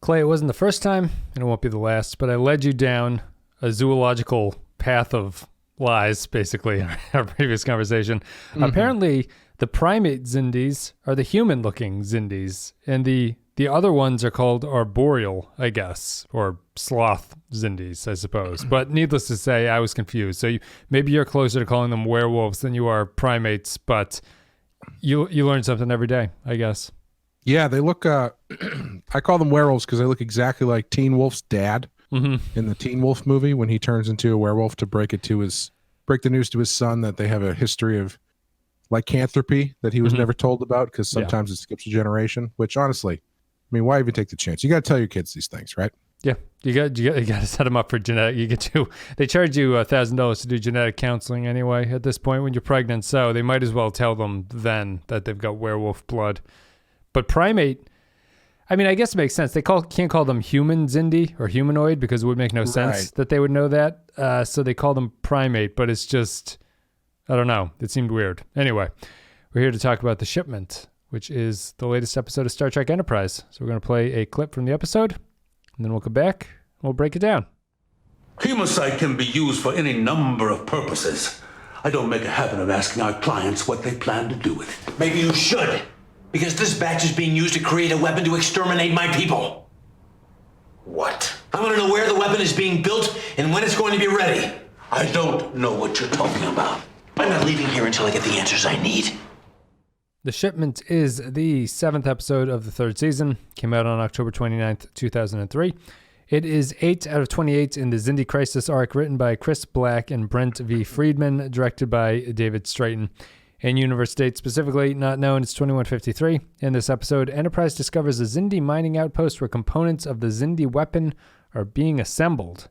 Clay, it wasn't the first time, and it won't be the last, but I led you down a zoological path of lies, basically, in our previous conversation. Mm-hmm. Apparently, the primate Xindis are the human-looking Xindis, and the other ones are called arboreal, I guess, or sloth Xindis, I suppose. But needless to say, I was confused. So maybe you're closer to calling them werewolves than you are primates, but you learn something every day, I guess. Yeah, they look, I call them werewolves because they look exactly like Teen Wolf's dad in the Teen Wolf movie when he turns into a werewolf to break the news to his son that they have a history of lycanthropy that he was never told about because sometimes it skips a generation, which honestly, I mean, why even take the chance? You got to tell your kids these things, right? Yeah, you got to set them up for genetic. They charge you $1,000 to do genetic counseling anyway at this point when you're pregnant, so they might as well tell them then that they've got werewolf blood. But primate, I mean, I guess it makes sense. They can't call them human Xindi or humanoid because it would make no sense that they would know that. So they call them primate, but it's just, I don't know. It seemed weird. Anyway, we're here to talk about The Shipment, which is the latest episode of Star Trek Enterprise. So we're going to play a clip from the episode, and then we'll come back and we'll break it down. Hemocyte can be used for any number of purposes. I don't make a habit of asking our clients what they plan to do with it. Maybe you should, because this batch is being used to create a weapon to exterminate my people. What? I want to know where the weapon is being built and when it's going to be ready. I don't know what you're talking about. I'm not leaving here until I get the answers I need. The Shipment is the 7th episode of the 3rd season. Came out on October 29th, 2003. It is 8 out of 28 in the Xindi Crisis arc, written by Chris Black and Brent V. Friedman, directed by David Straighten. In universe date specifically, not known, it's 2153. In this episode, Enterprise discovers a Xindi mining outpost where components of the Xindi weapon are being assembled.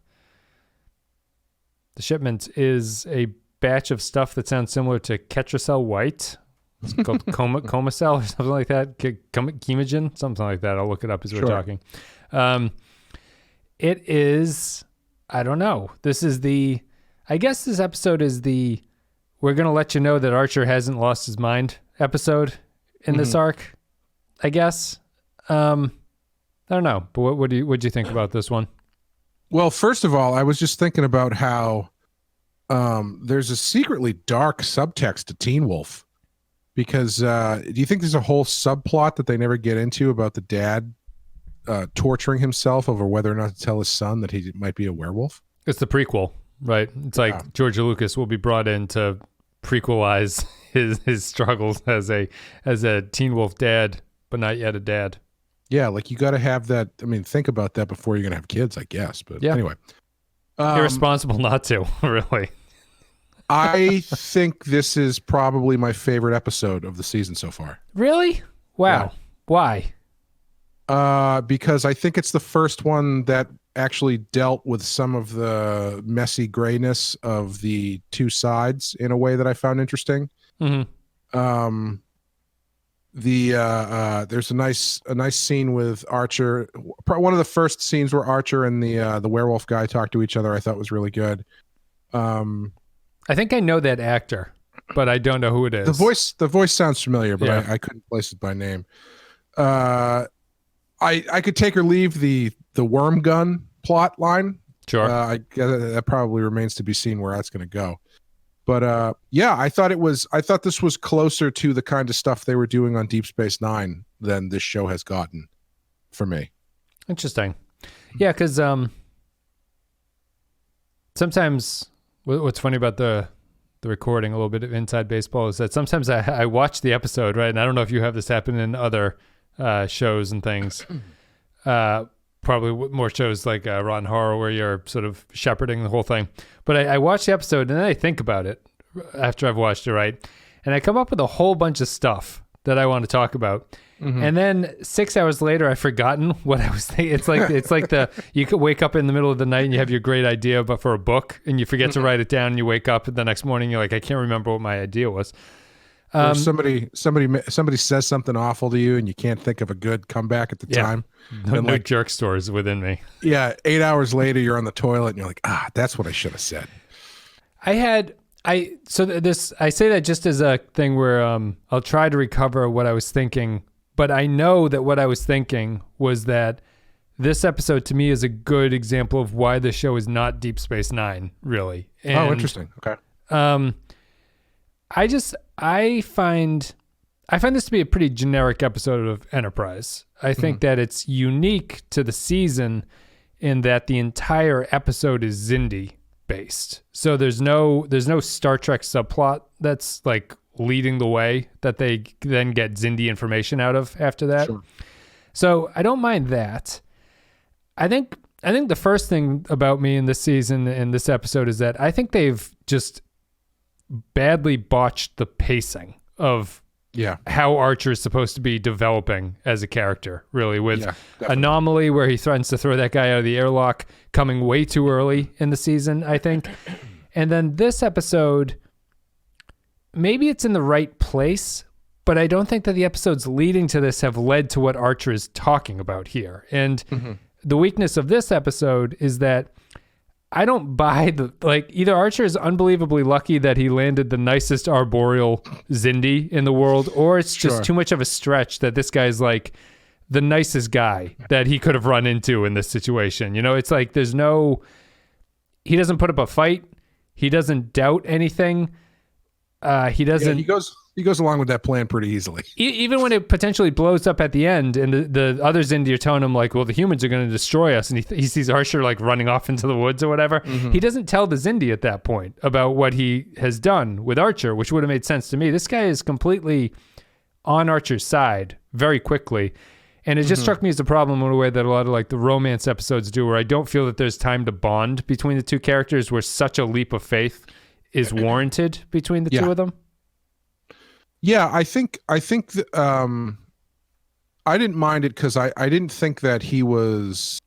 The Shipment is a batch of stuff that sounds similar to Ketracel White. It's called Comacell or something like that. Chemogen, something like that. I'll look it up as we're talking. It is, I don't know. I guess this episode is we're going to let you know that Archer hasn't lost his mind episode in this arc, I guess. I don't know. But what do you think about this one? Well, first of all, I was just thinking about how there's a secretly dark subtext to Teen Wolf. Because do you think there's a whole subplot that they never get into about the dad torturing himself over whether or not to tell his son that he might be a werewolf? It's the prequel, right? It's like George Lucas will be brought in to prequelize his struggles as a Teen Wolf dad, but not yet a dad. Yeah, like you got to have that. I mean, think about that before you're going to have kids, I guess. But anyway. Irresponsible not to, really. I think this is probably my favorite episode of the season so far. Really? Wow. Yeah. Why? Because I think it's the first one that actually dealt with some of the messy grayness of the two sides in a way that I found interesting. Mm-hmm. There's a nice scene with Archer. One of the first scenes where Archer and the werewolf guy talk to each other, I thought was really good. I think I know that actor, but I don't know who it is. The voice sounds familiar, but I couldn't place it by name. I could take or leave the worm gun plot line. Sure. That probably remains to be seen where that's going to go. But I thought this was closer to the kind of stuff they were doing on Deep Space Nine than this show has gotten for me. Interesting. Yeah, because sometimes what's funny about the recording, a little bit of inside baseball, is that sometimes I watch the episode, right? And I don't know if you have this happen in other shows and things. Probably more shows like Rotten Horror where you're sort of shepherding the whole thing. But I watch the episode and then I think about it after I've watched it, right? And I come up with a whole bunch of stuff that I want to talk about. Mm-hmm. And then 6 hours later, I've forgotten what I was thinking. It's like you could wake up in the middle of the night and you have your great idea, but for a book, and you forget to write it down, and you wake up the next morning, you're like, I can't remember what my idea was. Or somebody says something awful to you, and you can't think of a good comeback at the time. No jerk stores within me. Yeah, 8 hours later, you're on the toilet, and you're like, that's what I should have said. I say that just as a thing where I'll try to recover what I was thinking. But I know that what I was thinking was that this episode to me is a good example of why the show is not Deep Space Nine, really. And, interesting. Okay. I find this to be a pretty generic episode of Enterprise. I think that it's unique to the season in that the entire episode is Xindi based. So there's no Star Trek subplot that's like leading the way that they then get Xindi information out of after that. Sure. So I don't mind that. I think the first thing about me in this season and this episode is that I think they've just badly botched the pacing of how Archer is supposed to be developing as a character, really, with Anomaly, where he threatens to throw that guy out of the airlock, coming way too early in the season, I think. And then this episode, maybe it's in the right place, but I don't think that the episodes leading to this have led to what Archer is talking about here. And the weakness of this episode is that I don't buy either Archer is unbelievably lucky that he landed the nicest arboreal Xindi in the world, or it's just too much of a stretch that this guy's like the nicest guy that he could have run into in this situation. You know, it's like he doesn't put up a fight. He doesn't doubt anything. He doesn't. Yeah, he goes along with that plan pretty easily. Even when it potentially blows up at the end, and the other Xindi are telling him like, "Well, the humans are going to destroy us," and he sees Archer like running off into the woods or whatever. He doesn't tell the Xindi at that point about what he has done with Archer, which would have made sense to me. This guy is completely on Archer's side very quickly, and it just struck me as a problem in a way that a lot of like the romance episodes do, where I don't feel that there's time to bond between the two characters, where such a leap of faith is warranted between the two of them. Yeah, I think that, I didn't mind it because I didn't think that he was.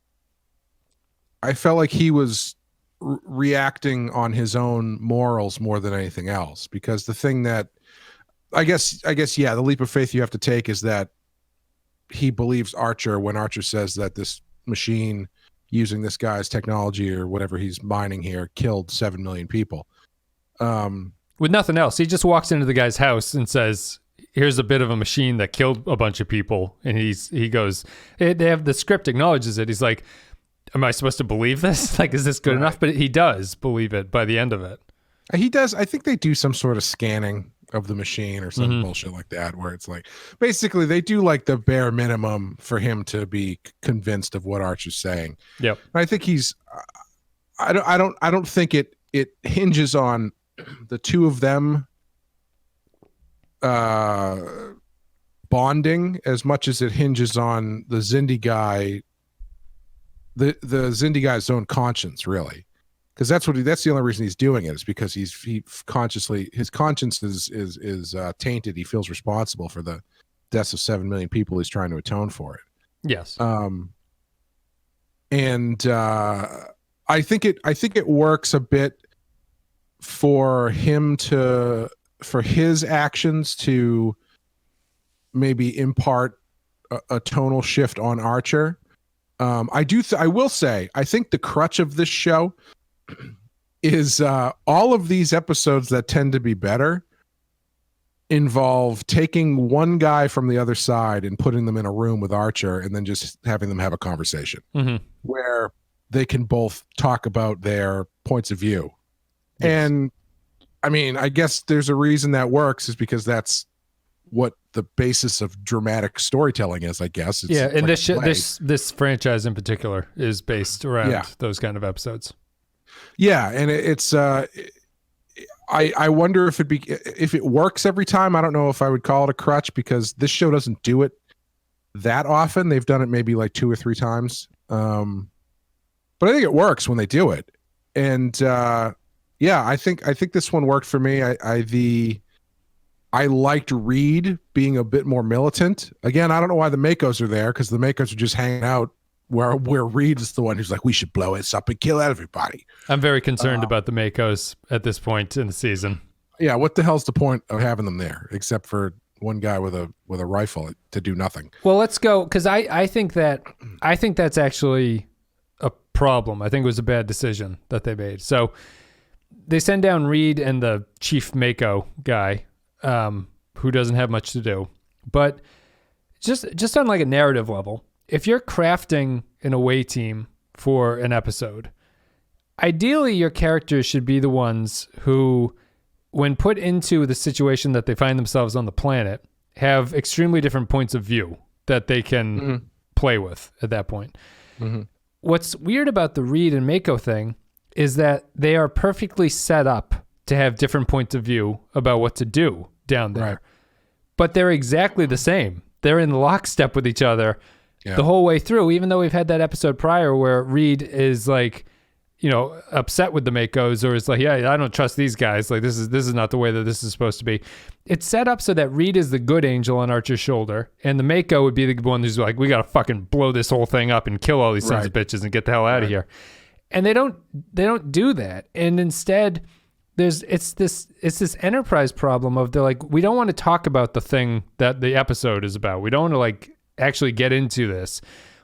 I felt like he was reacting on his own morals more than anything else. Because the thing that I guess the leap of faith you have to take is that he believes Archer when Archer says that this machine using this guy's technology or whatever he's mining here killed 7 million people. With nothing else, he just walks into the guy's house and says, "Here's a bit of a machine that killed a bunch of people." And he goes, they have the script acknowledges it. He's like, "Am I supposed to believe this? Like, is this good enough?" But he does believe it by the end of it. He does. I think they do some sort of scanning of the machine or some bullshit like that, where it's like basically they do like the bare minimum for him to be convinced of what Archer's saying. Yep. And I think I don't think it hinges on the two of them bonding as much as it hinges on the Xindi guy, the Xindi guy's own conscience, really, because that's the only reason he's doing it is because his conscience is tainted. He feels responsible for the deaths of 7 million people. He's trying to atone for it. Yes. And I think it works a bit for his actions to maybe impart a tonal shift on Archer. I will say, I think the crutch of this show is all of these episodes that tend to be better involve taking one guy from the other side and putting them in a room with Archer and then just having them have a conversation where they can both talk about their points of view. Yes. And I mean, I guess there's a reason that works is because that's what the basis of dramatic storytelling is, I guess. It's and like this franchise in particular is based around those kind of episodes. Yeah, and it's I wonder if it works every time. I don't know if I would call it a crutch because this show doesn't do it that often. They've done it maybe like 2 or 3 times. But I think it works when they do it. And I think this one worked for me. I liked Reed being a bit more militant. Again, I don't know why the Makos are there because the Makos are just hanging out where Reed is the one who's like, we should blow this up and kill everybody. I'm very concerned about the Makos at this point in the season. Yeah, what the hell's the point of having them there except for one guy with a rifle to do nothing? Well, let's go because I think that's actually a problem. I think it was a bad decision that they made. So they send down Reed and the chief Mako guy, who doesn't have much to do. But just on like a narrative level, if you're crafting an away team for an episode, ideally your characters should be the ones who, when put into the situation that they find themselves on the planet, have extremely different points of view that they can play with at that point. What's weird about the Reed and Mako thing is that they are perfectly set up to have different points of view about what to do down there. Right. But they're exactly the same. They're in lockstep with each other the whole way through, even though we've had that episode prior where Reed is like, you know, upset with the Makos, or is like, yeah, I don't trust these guys. Like, this is not the way that this is supposed to be. It's set up so that Reed is the good angel on Archer's shoulder, and the Mako would be the one who's like, we got to fucking blow this whole thing up and kill all these sons of bitches and get the hell out of here. And they don't do that. And instead, it's this Enterprise problem of they're like, we don't want to talk about the thing that the episode is about. We don't want to like actually get into this.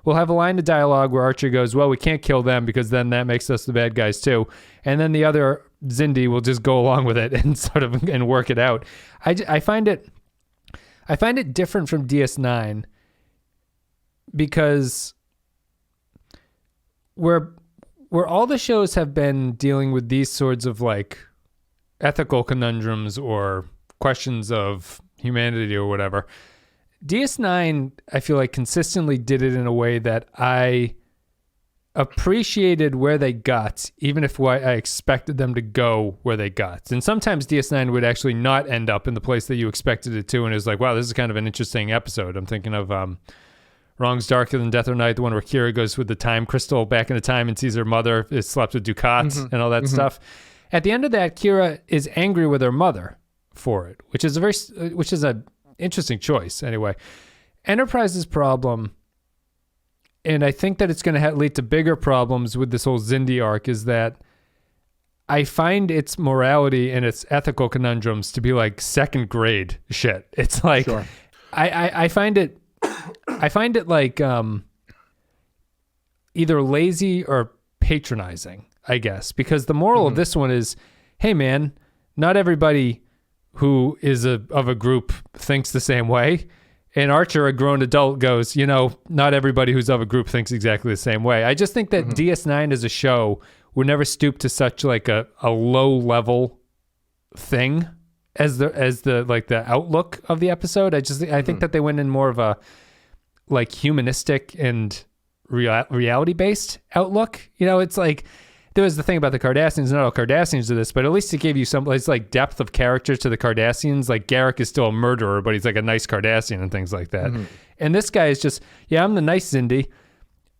We'll have a line of dialogue where Archer goes, well, we can't kill them because then that makes us the bad guys too. And then the other Xindi will just go along with it and sort of and work it out. I find it different from DS9 because where all the shows have been dealing with these sorts of like ethical conundrums or questions of humanity or whatever, DS9, I feel like, consistently did it in a way that I appreciated where they got, even if I expected them to go where they got. And sometimes DS9 would actually not end up in the place that you expected it to, and it was like, wow, this is kind of an interesting episode. I'm thinking of Wrong's Darker Than Death or Night, the one where Kira goes with the time crystal back into time and sees her mother is slept with Ducat and all that stuff. At the end of that, Kira is angry with her mother for it, which is a interesting choice. Anyway, Enterprise's problem, and I think that it's going to lead to bigger problems with this whole Xindi arc, is that I find its morality and its ethical conundrums to be like second grade shit. It's like, I find it like either lazy or patronizing, I guess, because the moral of this one is, hey man, not everybody who is of a group thinks the same way. And Archer, a grown adult, goes, you know, not everybody who's of a group thinks exactly the same way. I just think that DS9 as a show would never stoop to such like a low level thing as the like the outlook of the episode. I think that they went in more of a like humanistic and reality based outlook. You know, it's like, there was the thing about the Cardassians, not all Cardassians do this, but at least it gave you some, it's like depth of character to the Cardassians. Like Garrick is still a murderer, but he's like a nice Cardassian and things like that. And this guy is just, yeah, I'm the nice Xindi.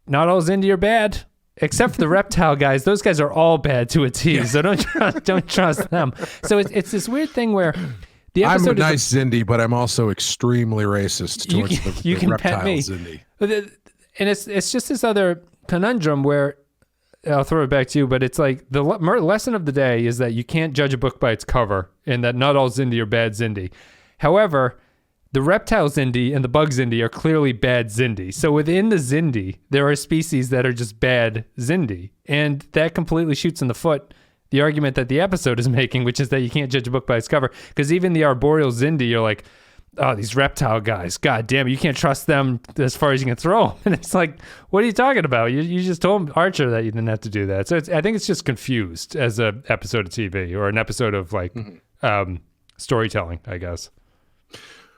Not all Xindi are bad, except for the reptile guys. Those guys are all bad to a T, so don't trust them. So it's this weird thing where the episode I'm a nice Xindi, but I'm also extremely racist towards the reptile Xindi. And it's just this other conundrum where, I'll throw it back to you, but it's like the lesson of the day is that you can't judge a book by its cover, and that not all Xindi are bad Xindi. However, the reptile Xindi and the bug Xindi are clearly bad Xindi. So within the Xindi, there are species that are just bad Xindi. And that completely shoots in the foot the argument that the episode is making, which is that you can't judge a book by its cover. Because even the arboreal Xindi, you're like, oh, these reptile guys, god damn it, you can't trust them as far as you can throw them. And it's like, what are you talking about? You just told Archer that you didn't have to do that. So I think it's just confused as an episode of TV or an episode of like storytelling, I guess.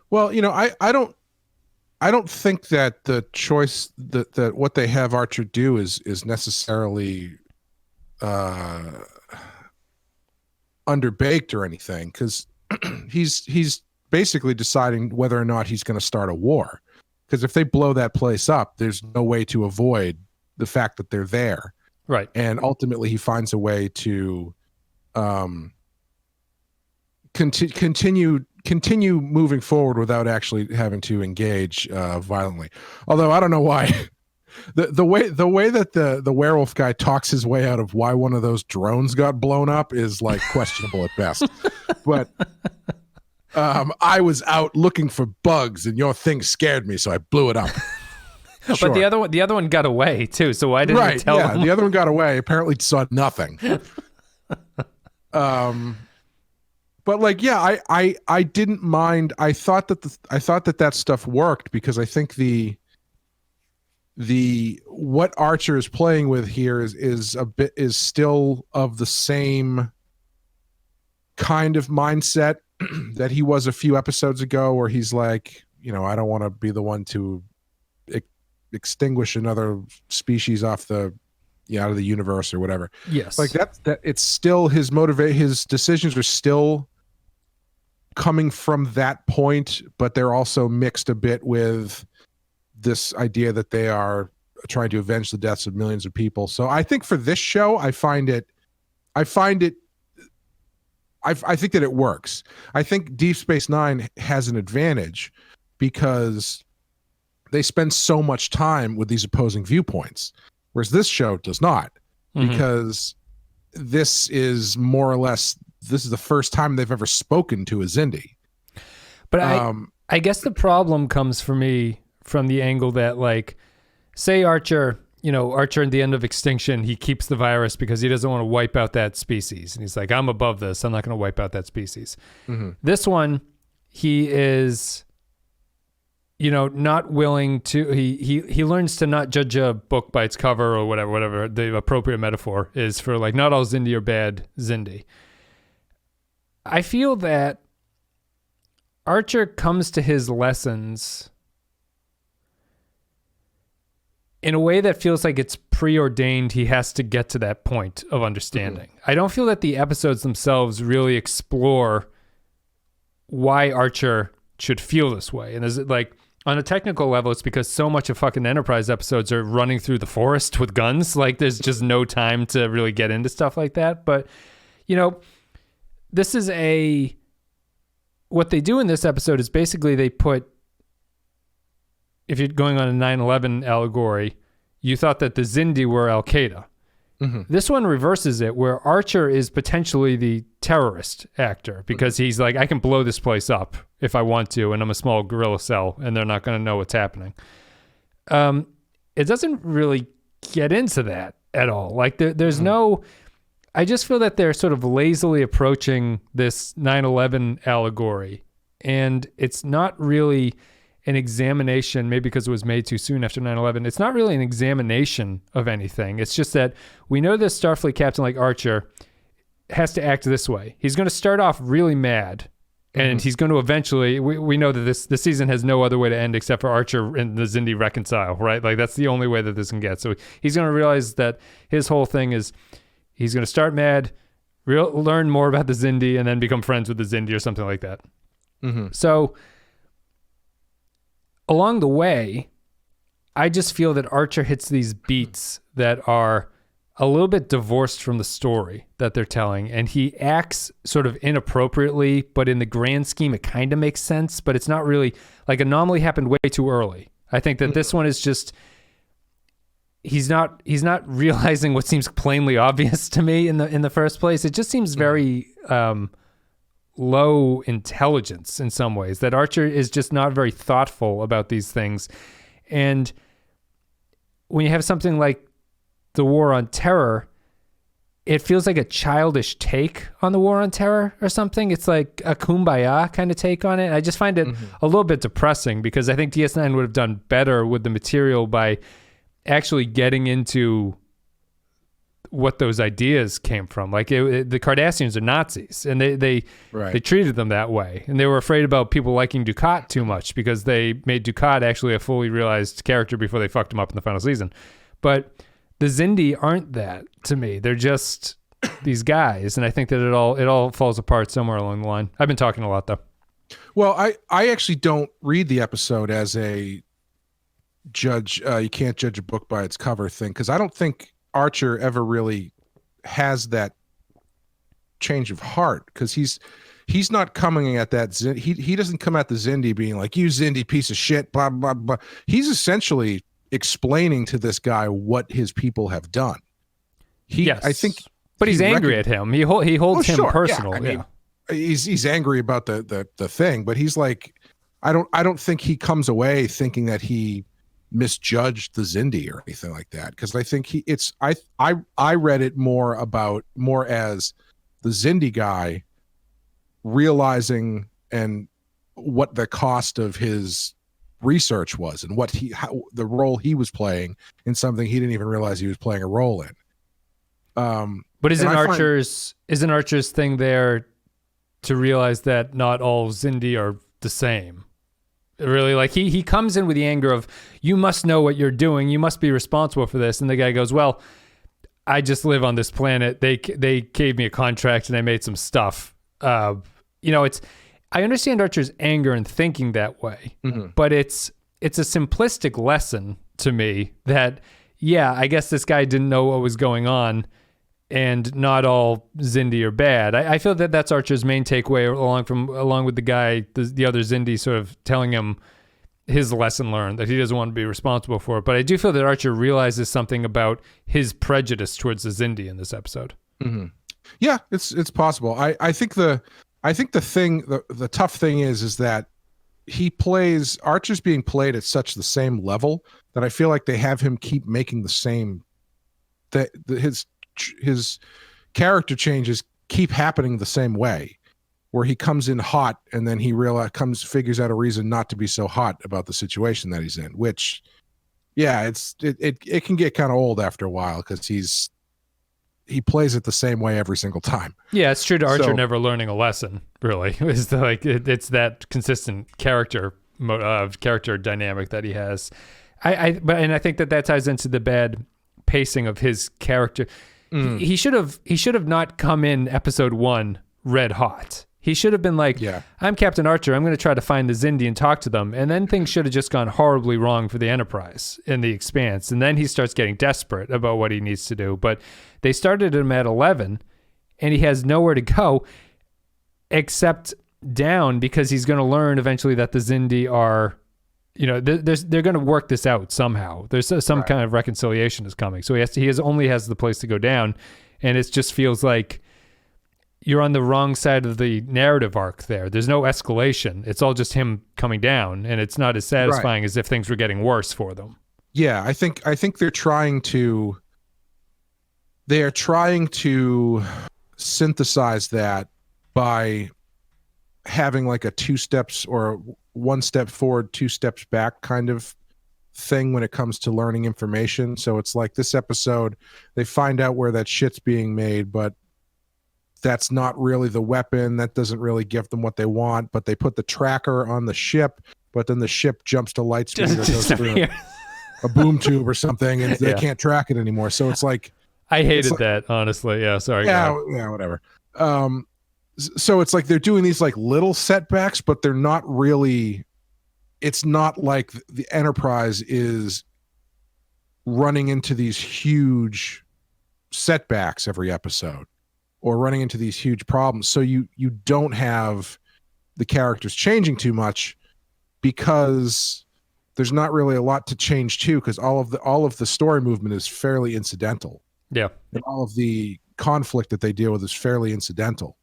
Well, you know, I don't think that the choice that what they have Archer do is necessarily underbaked or anything, because he's basically deciding whether or not he's going to start a war. Because if they blow that place up, there's no way to avoid the fact that they're there. Right. And ultimately he finds a way to continue moving forward without actually having to engage violently. Although I don't know why the way that the werewolf guy talks his way out of why one of those drones got blown up is like questionable at best. But I was out looking for bugs and your thing scared me, so I blew it up. Sure. But the other one got away too, so why didn't you tell him? The other one got away, apparently saw nothing. But like, yeah, I didn't mind. I thought that that stuff worked because I think what Archer is playing with here is still of the same kind of mindset that he was a few episodes ago, where he's like, I don't want to be the one to extinguish another species out of the universe or whatever. Yes. Like that it's still his decisions are still coming from that point, but they're also mixed a bit with this idea that they are trying to avenge the deaths of millions of people. So I think for this show, I think that it works. I think Deep Space Nine has an advantage because they spend so much time with these opposing viewpoints, whereas this show does not, because this is more or less, this is the first time they've ever spoken to a Xindi. But I guess the problem comes for me from the angle that, like, say Archer at the end of Extinction, he keeps the virus because he doesn't want to wipe out that species. And he's like, I'm above this. I'm not going to wipe out that species. This one, he is, not willing to, he learns to not judge a book by its cover or whatever the appropriate metaphor is for, like, not all Xindi are bad Xindi. I feel that Archer comes to his lessons in a way that feels like it's preordained. He has to get to that point of understanding. I don't feel that the episodes themselves really explore why Archer should feel this way. And there's, like, on a technical level, it's because so much of fucking Enterprise episodes are running through the forest with guns. Like, there's just no time to really get into stuff like that. But, this is what they do in this episode is basically they put, if you're going on a 9/11 allegory, you thought that the Xindi were Al-Qaeda. This one reverses it, where Archer is potentially the terrorist actor because he's like, I can blow this place up if I want to, and I'm a small guerrilla cell, and they're not going to know what's happening. It doesn't really get into that at all. Like, there's no... I just feel that they're sort of lazily approaching this 9/11 allegory, and it's not really an examination, maybe because it was made too soon after 9/11. It's not really an examination of anything. It's just that we know this Starfleet captain like Archer has to act this way. He's going to start off really mad, and he's going to eventually, we know that this season has no other way to end except for Archer and the Xindi reconcile, right? Like, that's the only way that this can get. So he's going to realize that his whole thing is he's going to start mad, learn more about the Xindi, and then become friends with the Xindi or something like that. So along the way, I just feel that Archer hits these beats that are a little bit divorced from the story that they're telling, and he acts sort of inappropriately, but in the grand scheme, it kind of makes sense, but it's not really, like, Anomaly happened way too early. I think that this one is just... He's not realizing what seems plainly obvious to me in the first place. It just seems very low intelligence in some ways, that Archer is just not very thoughtful about these things. And when you have something like the War on Terror, it feels like a childish take on the War on Terror or something. It's like a kumbaya kind of take on it. I just find it a little bit depressing, because I think DS9 would have done better with the material by actually getting into what those ideas came from. Like, the Cardassians are Nazis, and they treated them that way, and they were afraid about people liking Dukat too much because they made Dukat actually a fully realized character before they fucked him up in the final season. But the Xindi aren't that to me. They're just these guys, and I think that it all falls apart somewhere along the line. I've been talking a lot though. Well, I actually don't read the episode as a judge, you can't judge a book by its cover thing, because I don't think Archer ever really has that change of heart, because he's not coming at that he doesn't come at the Xindi being like, you Xindi piece of shit, blah blah blah. He's essentially explaining to this guy what his people have done. I think, but he's angry at him. He holds him personal. Yeah. He's angry about the thing, but he's like, I don't think he comes away thinking that he misjudged the Xindi or anything like that, because I think I read it more as the Xindi guy realizing and what the cost of his research was and what the role he was playing in something he didn't even realize he was playing a role in. But isn't Archer's thing there to realize that not all Xindi are the same? Really, like he comes in with the anger of, you must know what you're doing, you must be responsible for this, and the guy goes, well, I just live on this planet. They gave me a contract and I made some stuff. I understand Archer's anger and thinking that way, but it's a simplistic lesson to me that, yeah, I guess this guy didn't know what was going on, and not all Xindi are bad. I feel that that's Archer's main takeaway, along with the guy, the other Xindi, sort of telling him his lesson learned, that he doesn't want to be responsible for it. But I do feel that Archer realizes something about his prejudice towards the Xindi in this episode. Mm-hmm. Yeah, it's possible. I think the tough thing is that Archer's being played at such the same level that I feel like they have him keep making the same, his character changes keep happening the same way, where he comes in hot and then he figures out a reason not to be so hot about the situation that he's in, which, yeah, it can get kind of old after a while because he plays it the same way every single time. Yeah, it's true to Archer never learning a lesson, really. It's that consistent character dynamic that he has. I think that ties into the bad pacing of his character. He should have not come in episode 1 red hot. He should have been like, I'm Captain Archer, I'm going to try to find the Xindi and talk to them. And then things should have just gone horribly wrong for the Enterprise in the Expanse. And then he starts getting desperate about what he needs to do. But they started him at 11, and he has nowhere to go except down, because he's going to learn eventually that the Xindi are, they're going to work this out somehow. There's some kind of reconciliation is coming. So he only has the place to go down. And it just feels like you're on the wrong side of the narrative arc there. There's no escalation. It's all just him coming down, and it's not as satisfying as if things were getting worse for them. Yeah, I think they're trying to synthesize that by having like a 2 steps or 1 step forward, 2 steps back kind of thing when it comes to learning information. So it's like this episode, they find out where that shit's being made, but that's not really the weapon. That doesn't really give them what they want, but they put the tracker on the ship, but then the ship jumps to light speed or goes through a boom tube or something, and they can't track it anymore. So it's like, I hated that, honestly. Yeah, sorry. Yeah, whatever. So it's like they're doing these like little setbacks, but they're not really, it's not like the Enterprise is running into these huge setbacks every episode, or running into these huge problems. So you don't have the characters changing too much, because there's not really a lot to change too, because all of the story movement is fairly incidental. Yeah. And all of the conflict that they deal with is fairly incidental.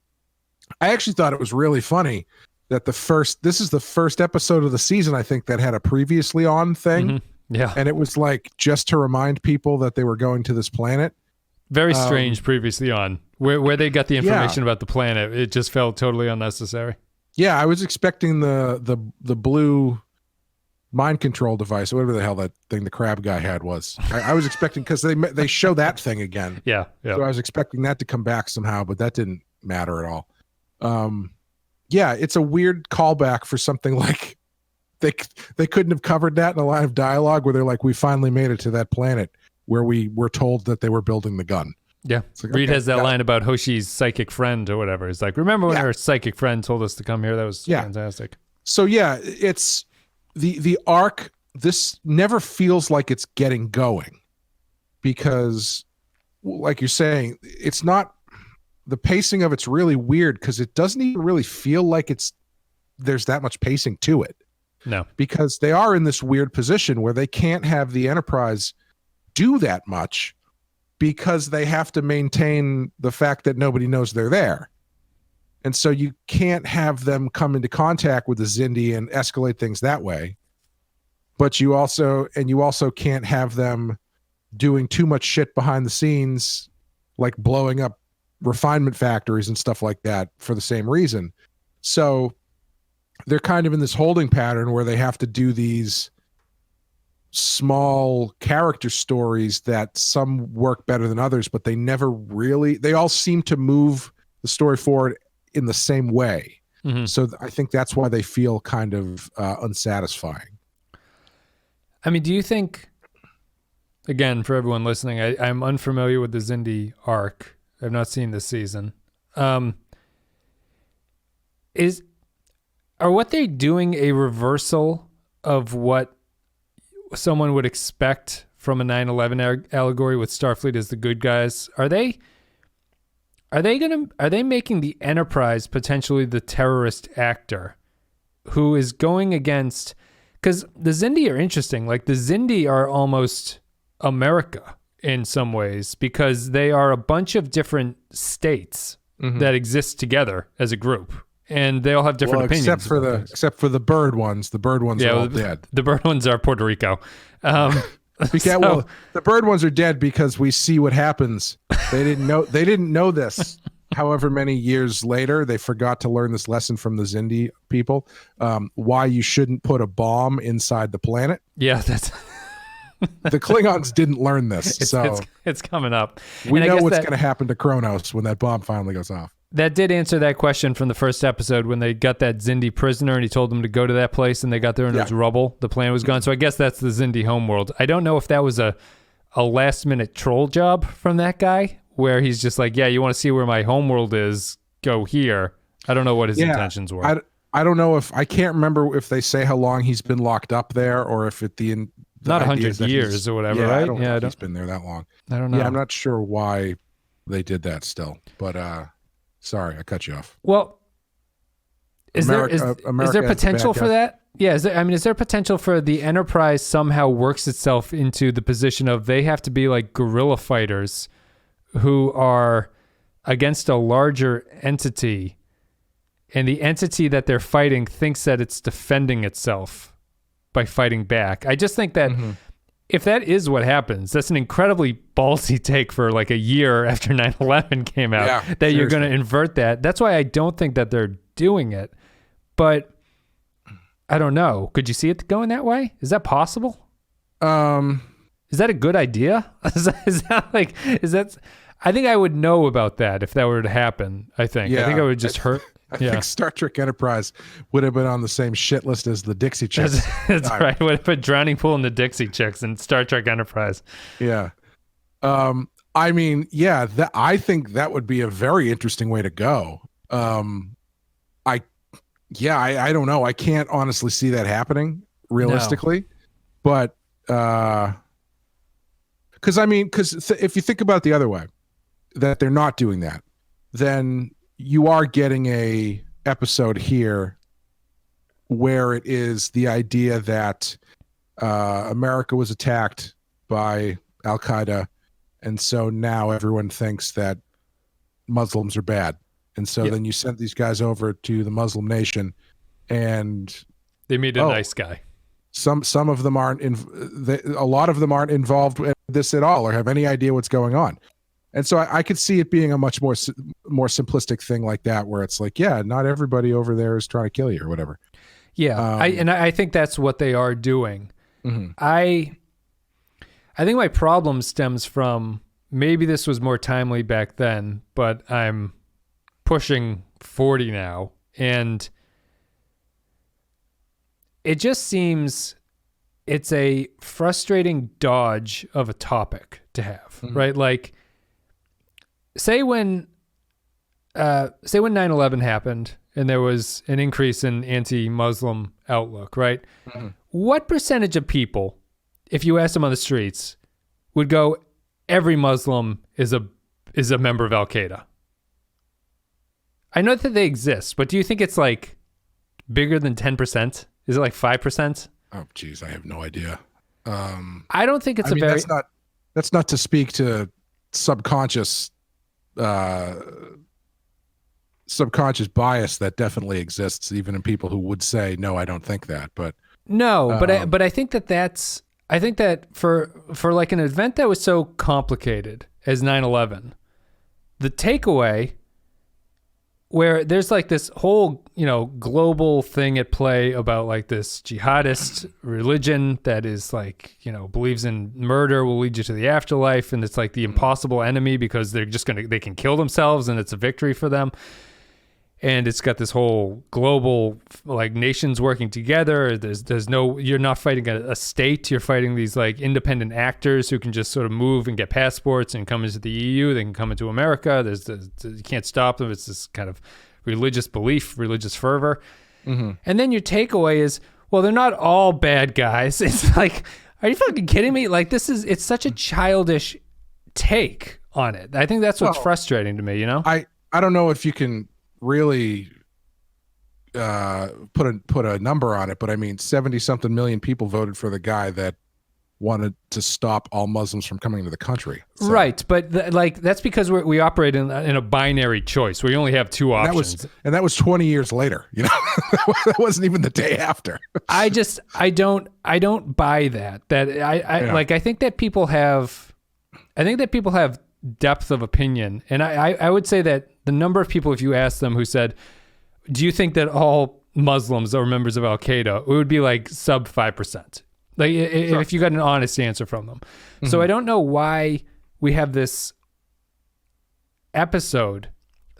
I actually thought it was really funny that this is the first episode of the season, I think, that had a previously on thing. Mm-hmm. Yeah. And it was like just to remind people that they were going to this planet. Very strange previously on. Where they got the information about the planet, it just felt totally unnecessary. Yeah, I was expecting the blue mind control device, whatever the hell that thing the crab guy had was. I was expecting, because they show that thing again. Yeah. So I was expecting that to come back somehow, but that didn't matter at all. Yeah, it's a weird callback for something like they couldn't have covered that in a line of dialogue where they're like, we finally made it to that planet where we were told that they were building the gun. Yeah. Like, Reed has that line about Hoshi's psychic friend or whatever. He's like, remember when our psychic friend told us to come here? That was fantastic. So yeah, it's the arc. This never feels like it's getting going, because like you're saying, it's not, the pacing of it's really weird, because it doesn't even really feel like there's that much pacing to it. No, because they are in this weird position where they can't have the Enterprise do that much, because they have to maintain the fact that nobody knows they're there. And so you can't have them come into contact with the Xindi and escalate things that way. But you also can't have them doing too much shit behind the scenes, like blowing up refinement factories and stuff like that, for the same reason. So they're kind of in this holding pattern where they have to do these small character stories that some work better than others, but they all seem to move the story forward in the same way. Mm-hmm. So I think that's why they feel kind of unsatisfying. I mean, do you think, again, for everyone listening, I'm unfamiliar with the Xindi arc. I've not seen this season. Are what they doing a reversal of what someone would expect from a 9/11 allegory with Starfleet as the good guys? Are they making the Enterprise potentially the terrorist actor who is going against, because the Xindi are interesting. Like the Xindi are almost America in some ways because they are a bunch of different states that exist together as a group. And they all have different opinions. Except for the bird ones. The bird ones are all dead. The bird ones are Puerto Rico. Well, the bird ones are dead because we see what happens. They didn't know this. However many years later, they forgot to learn this lesson from the Xindi people. Why you shouldn't put a bomb inside the planet. Yeah, that's the Klingons didn't learn this. It's coming up. We know what's going to happen to Kronos when that bomb finally goes off. That did answer that question from the first episode when they got that Xindi prisoner and he told them to go to that place and they got there and it was rubble. The plan was gone. So I guess that's the Xindi homeworld. I don't know if that was a last minute troll job from that guy where he's just like, yeah, you want to see where my homeworld is? Go here. I don't know what his intentions were. I don't know I can't remember if they say how long he's been locked up there or if at the end. Not 100 years or whatever, right? I don't think he's been there that long. I don't know. Yeah, I'm not sure why they did that still, but sorry, I cut you off. Well, is there potential for that? Yeah, is there potential for the Enterprise somehow works itself into the position of they have to be like guerrilla fighters who are against a larger entity, and the entity that they're fighting thinks that it's defending itself by fighting back. I just think that if that is what happens, that's an incredibly ballsy take for like a year after 9/11 came out, that you're going to invert that. That's why I don't think that they're doing it. But I don't know. Could you see it going that way? Is that possible? Is that a good idea? I think I would know about that if that were to happen. I think I would just hurt. I think Star Trek Enterprise would have been on the same shit list as the Dixie Chicks. That's right. Would have put Drowning Pool and the Dixie Chicks in Star Trek Enterprise. Yeah. I mean, I think that would be a very interesting way to go. I don't know. I can't honestly see that happening realistically, but because if you think about it the other way, that they're not doing that, then you are getting a episode here where it is the idea that America was attacked by Al-Qaeda, and so now everyone thinks that Muslims are bad. And so then you sent these guys over to the Muslim nation, and they meet a nice guy. Some of them aren't. A lot of them aren't involved with this at all, or have any idea what's going on. And so I could see it being a much more simplistic thing like that, where it's like, not everybody over there is trying to kill you or whatever. Yeah, I think that's what they are doing. Mm-hmm. I think my problem stems from, maybe this was more timely back then, but I'm pushing 40 now, and it just seems it's a frustrating dodge of a topic to have, right? Like, say when 9/11 happened and there was an increase in anti-Muslim outlook, right? What percentage of people, if you ask them on the streets, would go, every Muslim is a member of Al-Qaeda? I know that they exist, but do you think it's like bigger than 10%? Is it like 5%? Oh, geez, I have no idea. I don't think it's that's not to speak to subconscious bias that definitely exists even in people who would say, no, I don't think that. But no, but I think I think that for like an event that was so complicated as 9/11, the takeaway where there's like this whole, global thing at play about like this jihadist religion that is like, believes in murder will lead you to the afterlife. And it's like the impossible enemy because they can kill themselves and it's a victory for them. And it's got this whole global, like, nations working together. You're not fighting a state. You're fighting these like independent actors who can just sort of move and get passports and come into the EU. They can come into America. You can't stop them. It's this kind of religious belief, religious fervor. Mm-hmm. And then your takeaway is, well, they're not all bad guys. It's like, are you fucking kidding me? Like, it's such a childish take on it. I think that's what's frustrating to me, I don't know if you can really put a number on it, but I mean 70 something million people voted for the guy that wanted to stop all Muslims from coming into the country. So, right, but that's because we operate in a binary choice where you only have two options. That was 20 years later. That wasn't even the day after. I don't buy that. I think that people have depth of opinion, and I would say that the number of people, if you ask them, who said, do you think that all Muslims are members of Al-Qaeda, it would be like sub 5%. Like, sure. If you got an honest answer from them. Mm-hmm. So I don't know why we have this episode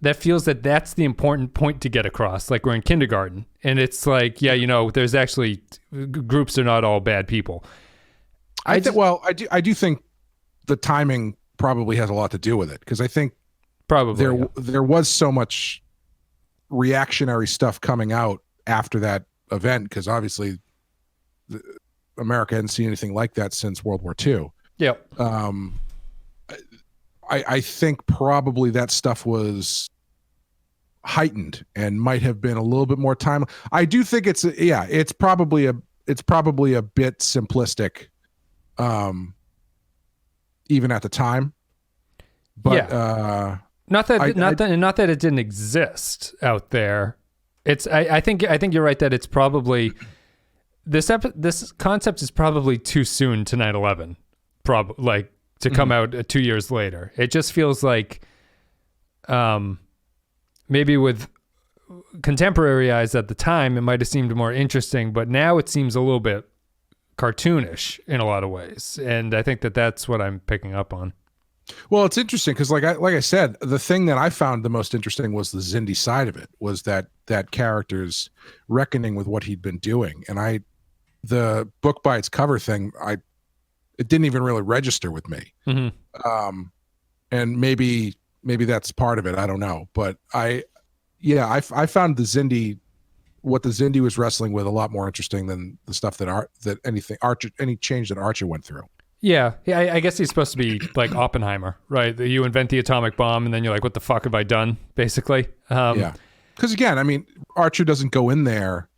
that feels that that's the important point to get across. Like we're in kindergarten, and it's like, there's actually groups are not all bad people. I do think the timing probably has a lot to do with it, because I think probably there was so much reactionary stuff coming out after that event, because obviously America hadn't seen anything like that since World War II. Yeah. I think probably that stuff was heightened and might have been a little bit more time. I do think it's probably a bit simplistic, even at the time. But not that it didn't exist out there. I think you're right that it's probably this concept is probably too soon to 9/11, to come out 2 years later. It just feels like maybe with contemporary eyes at the time it might have seemed more interesting, but now it seems a little bit cartoonish in a lot of ways, and I think that's what I'm picking up on. Well, it's interesting because, like I said, the thing that I found the most interesting was the Xindi side of it, was that character's reckoning with what he'd been doing. And the book by its cover thing, it didn't even really register with me. Mm-hmm. And maybe that's part of it. I don't know, but I found what the Xindi was wrestling with a lot more interesting than the stuff any change that Archer went through. Yeah, I guess he's supposed to be like Oppenheimer, right? You invent the atomic bomb, and then you're like, what the fuck have I done, basically? Yeah. Because, again, I mean, Archer doesn't go in there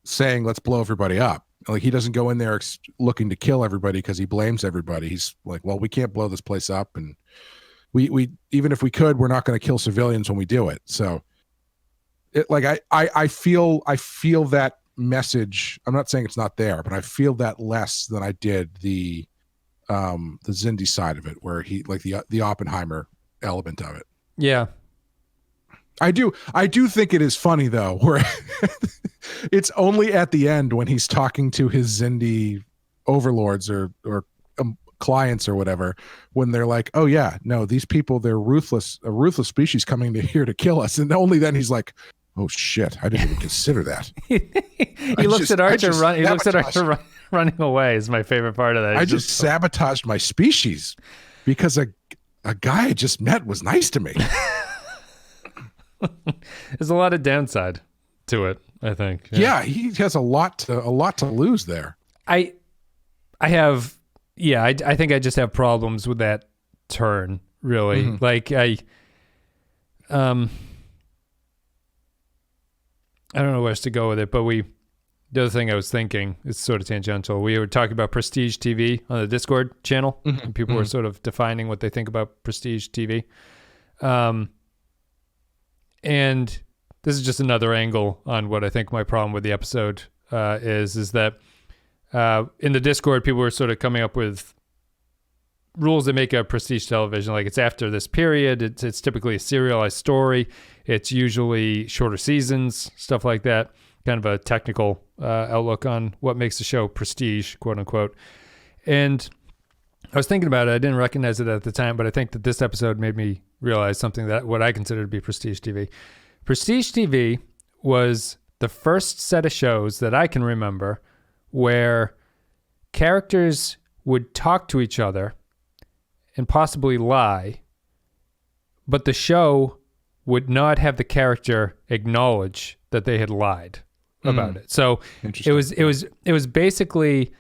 saying, let's blow everybody up. Like, he doesn't go in there looking to kill everybody because he blames everybody. He's like, well, we can't blow this place up, and we even if we could, we're not going to kill civilians when we do it. So, I feel that message. I'm not saying it's not there, but I feel that less than I did the Xindi side of it, where he, like, the Oppenheimer element of it. Yeah, I do think it is funny though, where it's only at the end when he's talking to his Xindi overlords or clients or whatever, when they're like, oh yeah, no, these people, they're a ruthless species coming here to kill us, and only then he's like, oh shit, I didn't even consider that. He looks at Archer running away is my favorite part of that. I just sabotaged my species because a guy I just met was nice to me. There's a lot of downside to it, I think. Yeah, he has a lot to lose there. I think I just have problems with that turn, really. Mm-hmm. Like I don't know where else to go with it, but the other thing I was thinking is sort of tangential. We were talking about Prestige TV on the Discord channel, mm-hmm. and people were sort of defining what they think about Prestige TV. And this is just another angle on what I think my problem with the episode is that in the Discord, people were sort of coming up with rules that make a prestige television. Like, it's after this period. It's typically a serialized story. It's usually shorter seasons, stuff like that. Kind of a technical outlook on what makes a show prestige, quote unquote. And I was thinking about it. I didn't recognize it at the time, but I think that this episode made me realize something that what I consider to be prestige TV. Prestige TV was the first set of shows that I can remember where characters would talk to each other and possibly lie, but the show would not have the character acknowledge that they had lied about it. So it was basically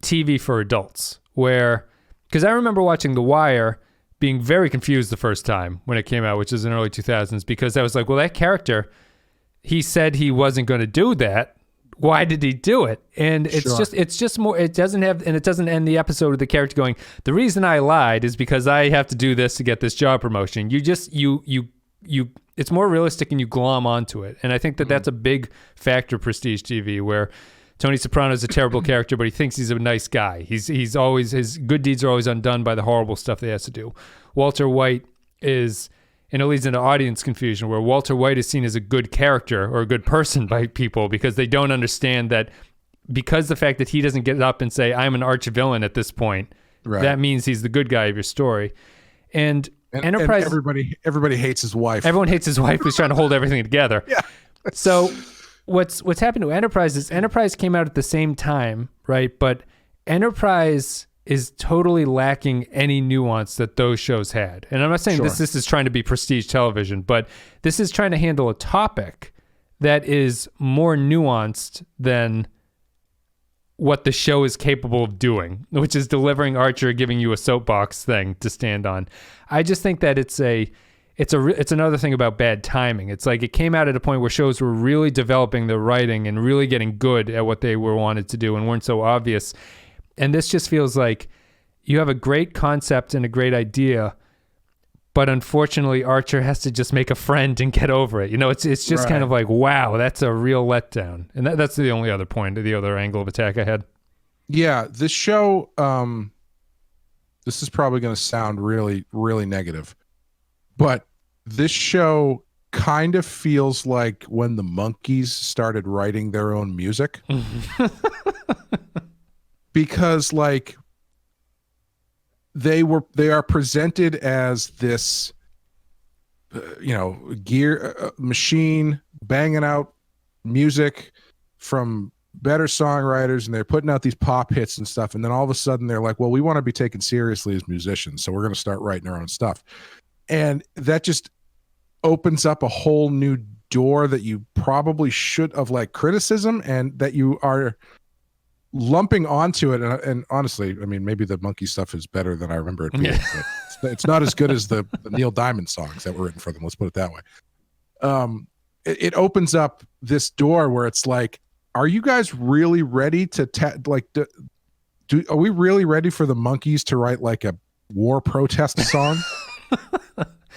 TV for adults, where, because I remember watching The Wire being very confused the first time when it came out, which is in early 2000s, because I was like, well, that character, he said he wasn't going to do that. Why did he do it? And it's just more, it doesn't end the episode with the character going, the reason I lied is because I have to do this to get this job promotion. It's more realistic and you glom onto it. And I think that that's a big factor of prestige TV, where Tony Soprano is a terrible character, but he thinks he's a nice guy. He's always, his good deeds are always undone by the horrible stuff that he has to do. Walter White is, and it leads into audience confusion, where Walter White is seen as a good character or a good person by people because they don't understand that, because the fact that he doesn't get up and say, I'm an arch villain at this point, that means he's the good guy of your story. And Enterprise, and everybody hates his wife. Everyone hates his wife who's trying to hold everything together. Yeah. So what's happened to Enterprise is Enterprise came out at the same time, right? But Enterprise is totally lacking any nuance that those shows had. And I'm not saying this is trying to be prestige television, but this is trying to handle a topic that is more nuanced than what the show is capable of doing, which is delivering Archer, giving you a soapbox thing to stand on. I just think that it's another thing about bad timing. It's like it came out at a point where shows were really developing their writing and really getting good at what they were wanted to do and weren't so obvious. And this just feels like you have a great concept and a great idea, but unfortunately Archer has to just make a friend and get over it. You know, it's just kind of like, wow, that's a real letdown. And that's the only other point, the other angle of attack I had. Yeah, this show, this is probably going to sound really, really negative, but this show kind of feels like when the Monkees started writing their own music. Because like they are presented as this machine banging out music from better songwriters, and they're putting out these pop hits and stuff, and then all of a sudden they're like, well, we want to be taken seriously as musicians, so we're going to start writing our own stuff. And that just opens up a whole new door that you probably should have, like, criticism, and that you are lumping onto it. And honestly, I mean, maybe the Monkey stuff is better than I remember it being, but it's not as good as the Neil Diamond songs that were written for them. Let's put it that way. It opens up this door where it's like, are you guys really ready to are we really ready for the Monkees to write like a war protest song?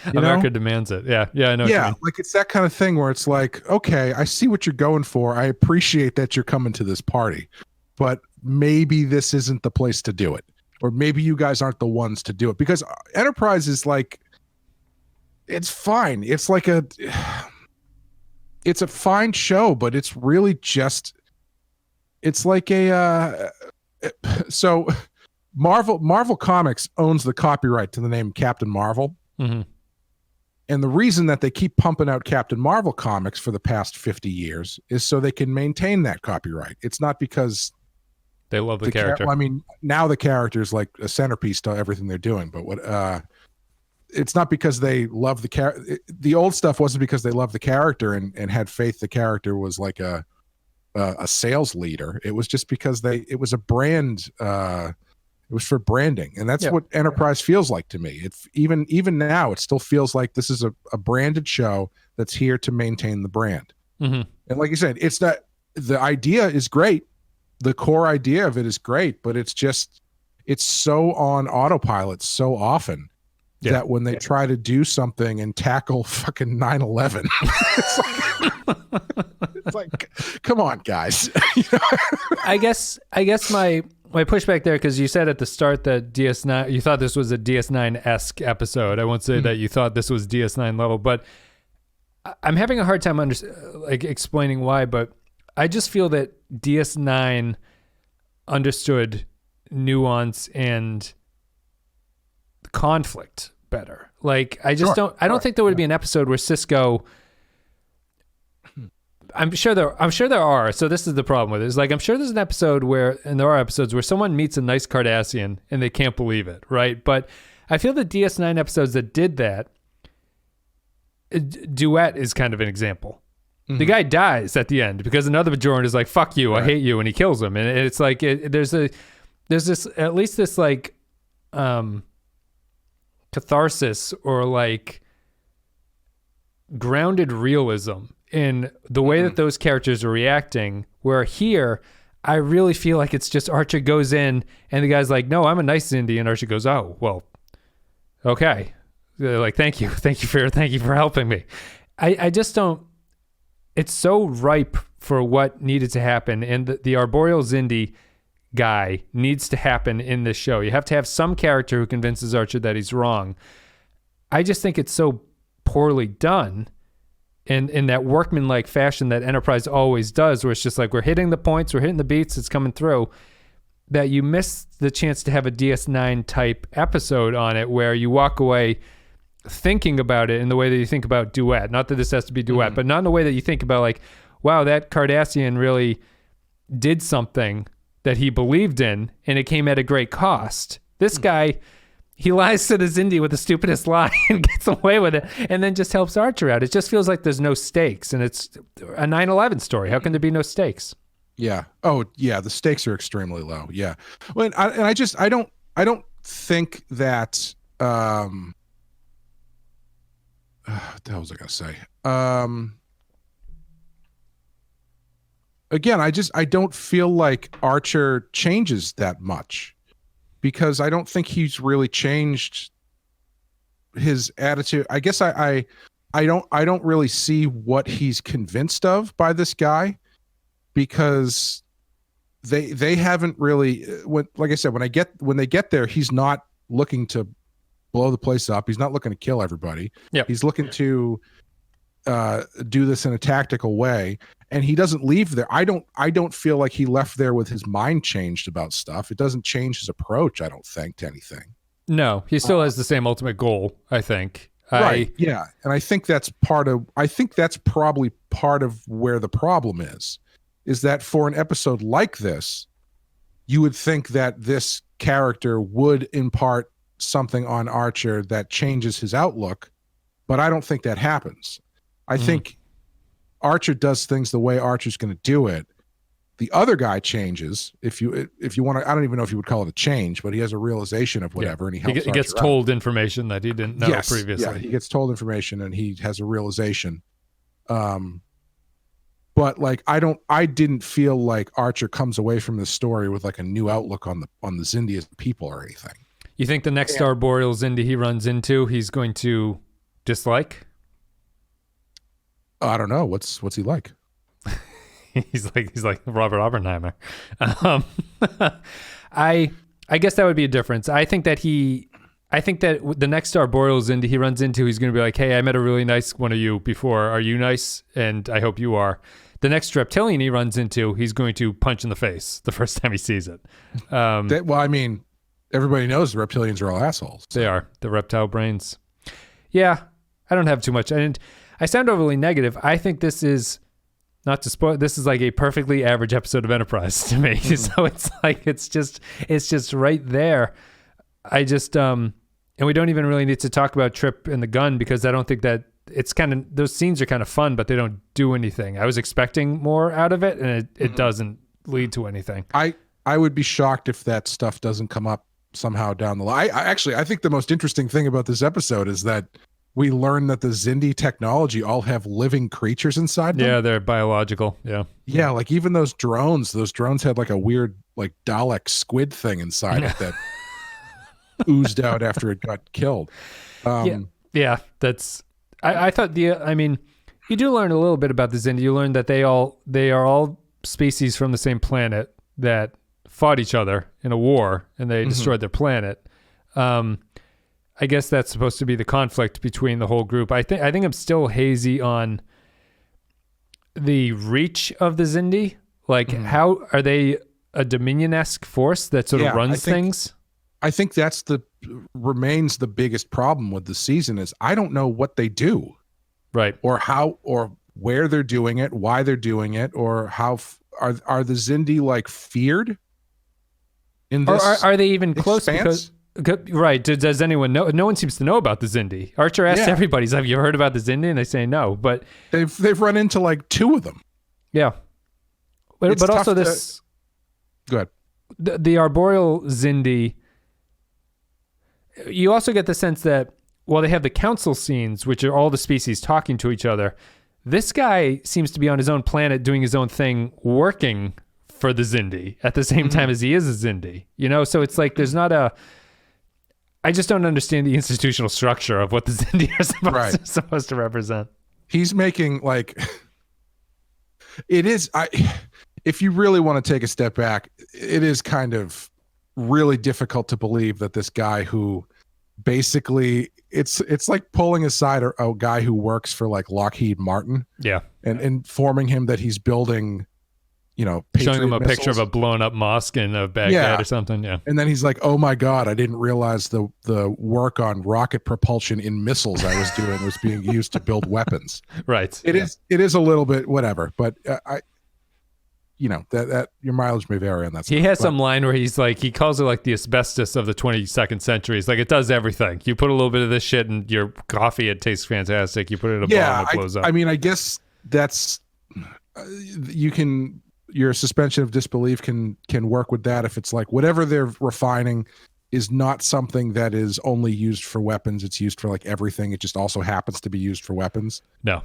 America demands it. Yeah, I know. Yeah, like it's that kind of thing where it's like, okay, I see what you're going for. I appreciate that you're coming to this party, but maybe this isn't the place to do it, or maybe you guys aren't the ones to do it, because Enterprise is like, it's fine. It's like it's a fine show, but it's really just, it's like so Marvel Comics owns the copyright to the name Captain Marvel. Mm-hmm. And the reason that they keep pumping out Captain Marvel comics for the past 50 years is so they can maintain that copyright. It's not because they love the character. I mean, now the character is like a centerpiece to everything they're doing, but it's not because they love the character. The old stuff wasn't because they loved the character and had faith the character was like a sales leader. It was just because it was a brand. It was for branding, and that's what Enterprise feels like to me. It's even now, it still feels like this is a branded show that's here to maintain the brand. Mm-hmm. And like you said, it's not, the idea is great, the core idea of it is great, but it's so on autopilot so often that when they try to do something and tackle fucking 9/11, it's like, come on, guys. I guess my pushback there, because you said at the start that DS9, you thought this was a DS9-esque episode. I won't say that you thought this was DS9 level, but I'm having a hard time explaining why, but I just feel that DS9 understood nuance and conflict better. Like, I just don't think there would be an episode where Cisco, I'm sure there are. So this is the problem with it. Is like, I'm sure there's an episode where, and there are episodes where someone meets a nice Cardassian and they can't believe it, right? But I feel the DS9 episodes that did that, Duet is kind of an example. The guy dies at the end because another Bajoran is like, fuck you, I hate you, and he kills him. And it's like, there's this, at least this like catharsis or like grounded realism in the way that those characters are reacting, where here I really feel like it's just Archer goes in and the guy's like, no, I'm a nice Xindi, and Archer goes, oh, well, okay. They're like, thank you for helping me. I just don't, it's so ripe for what needed to happen, and the Arboreal Xindi guy needs to happen in this show. You have to have some character who convinces Archer that he's wrong. I just think it's so poorly done in that workman-like fashion that Enterprise always does, where it's just like, we're hitting the points, we're hitting the beats, it's coming through, that you miss the chance to have a DS9 type episode on it where you walk away thinking about it in the way that you think about Duet. Not that this has to be Duet, but not in the way that you think about like, wow, that Cardassian really did something that he believed in, and it came at a great cost. This guy, he lies to the Xindi with the stupidest lie and gets away with it, and then just helps Archer out. It just feels like there's no stakes, and it's a 9/11 story. How can there be no stakes? Yeah. Oh, yeah. The stakes are extremely low. Yeah. Well, I don't think that. What the hell was I gonna say? Again, I don't feel like Archer changes that much, because I don't think he's really changed his attitude. I guess I don't really see what he's convinced of by this guy, because they haven't really, like I said, when they get there, he's not looking to blow the place up. He's not looking to kill everybody. Yep. He's looking to do this in a tactical way, and he doesn't leave there. I don't feel like he left there with his mind changed about stuff. It doesn't change his approach, I don't think, to anything. No, he still has the same ultimate goal, I think. Right. Yeah. And I think that's probably part of where the problem is that for an episode like this, you would think that this character would impart something on Archer that changes his outlook, but I don't think that happens. I think Archer does things the way Archer's going to do it. The other guy changes. If you want to, I don't even know if you would call it a change, but he has a realization of whatever, and he helps. He gets told information that he didn't know previously. Yeah, he gets told information, and he has a realization. But like, I didn't feel like Archer comes away from this story with like a new outlook on the Xindi as people or anything. You think the next Arboreal Xindi he runs into, he's going to dislike? I don't know. What's he like? he's like Robert Oppenheimer. I guess that would be a difference. I think that the next Arboreal Xindi he runs into, he's going to be like, hey, I met a really nice one of you before. Are you nice? And I hope you are. The next reptilian he runs into, he's going to punch in the face the first time he sees it. Well, I mean, everybody knows the reptilians are all assholes. They are. The reptile brains. Yeah, I don't have too much. I sound overly negative. I think this is, not to spoil, this is like a perfectly average episode of Enterprise to me. So it's like, it's just right there. I just, and we don't even really need to talk about Trip and the gun, because I don't think that it's kind of, those scenes are kind of fun, but they don't do anything. I was expecting more out of it, and it doesn't lead to anything. I would be shocked if that stuff doesn't come up somehow down the line. I think the most interesting thing about this episode is that we learn that the Xindi technology all have living creatures inside them. Yeah, they're biological. Yeah. Yeah, like even those drones had like a weird like Dalek squid thing inside it that oozed out after it got killed. Yeah, that's, I thought I mean, you do learn a little bit about the Xindi. You learn that they are all species from the same planet that fought each other in a war and they destroyed their planet. I guess that's supposed to be the conflict between the whole group. I think I'm still hazy on the reach of the Xindi. Like, how are they a Dominion-esque force that sort of runs things? I think that's remains the biggest problem with the season is I don't know what they do. Right. Or how, or where they're doing it, why they're doing it, or how are the Xindi like feared in this? Or are they even close? Expanse? Right. Does anyone know? No one seems to know about the Xindi. Archer asked everybody, "Have you heard about the Xindi?" And they say no. But they've run into like 2 of them. Yeah. But also this. Go ahead. The arboreal Xindi. You also get the sense that while they have the council scenes, which are all the species talking to each other, this guy seems to be on his own planet doing his own thing, working for the Xindi at the same time as he is a Xindi. You know, so it's like there's not a. I just don't understand the institutional structure of what the Xindi are supposed to represent. He's making like it is. If you really want to take a step back, it is kind of really difficult to believe that this guy who basically it's like pulling aside a guy who works for like Lockheed Martin, and informing him that he's building, showing him a picture of a blown up mosque in Baghdad or something. Yeah. And then he's like, oh my God, I didn't realize the work on rocket propulsion in missiles I was doing was being used to build weapons. Right. It is a little bit whatever, but that your mileage may vary on that. He has some line where he's like, he calls it like the asbestos of the 22nd century. It's like, it does everything. You put a little bit of this shit in your coffee, it tastes fantastic. You put it in a bottle, it blows up. I mean, I guess that's, your suspension of disbelief can work with that if it's like whatever they're refining is not something that is only used for weapons. It's used for like everything. It just also happens to be used for weapons. No.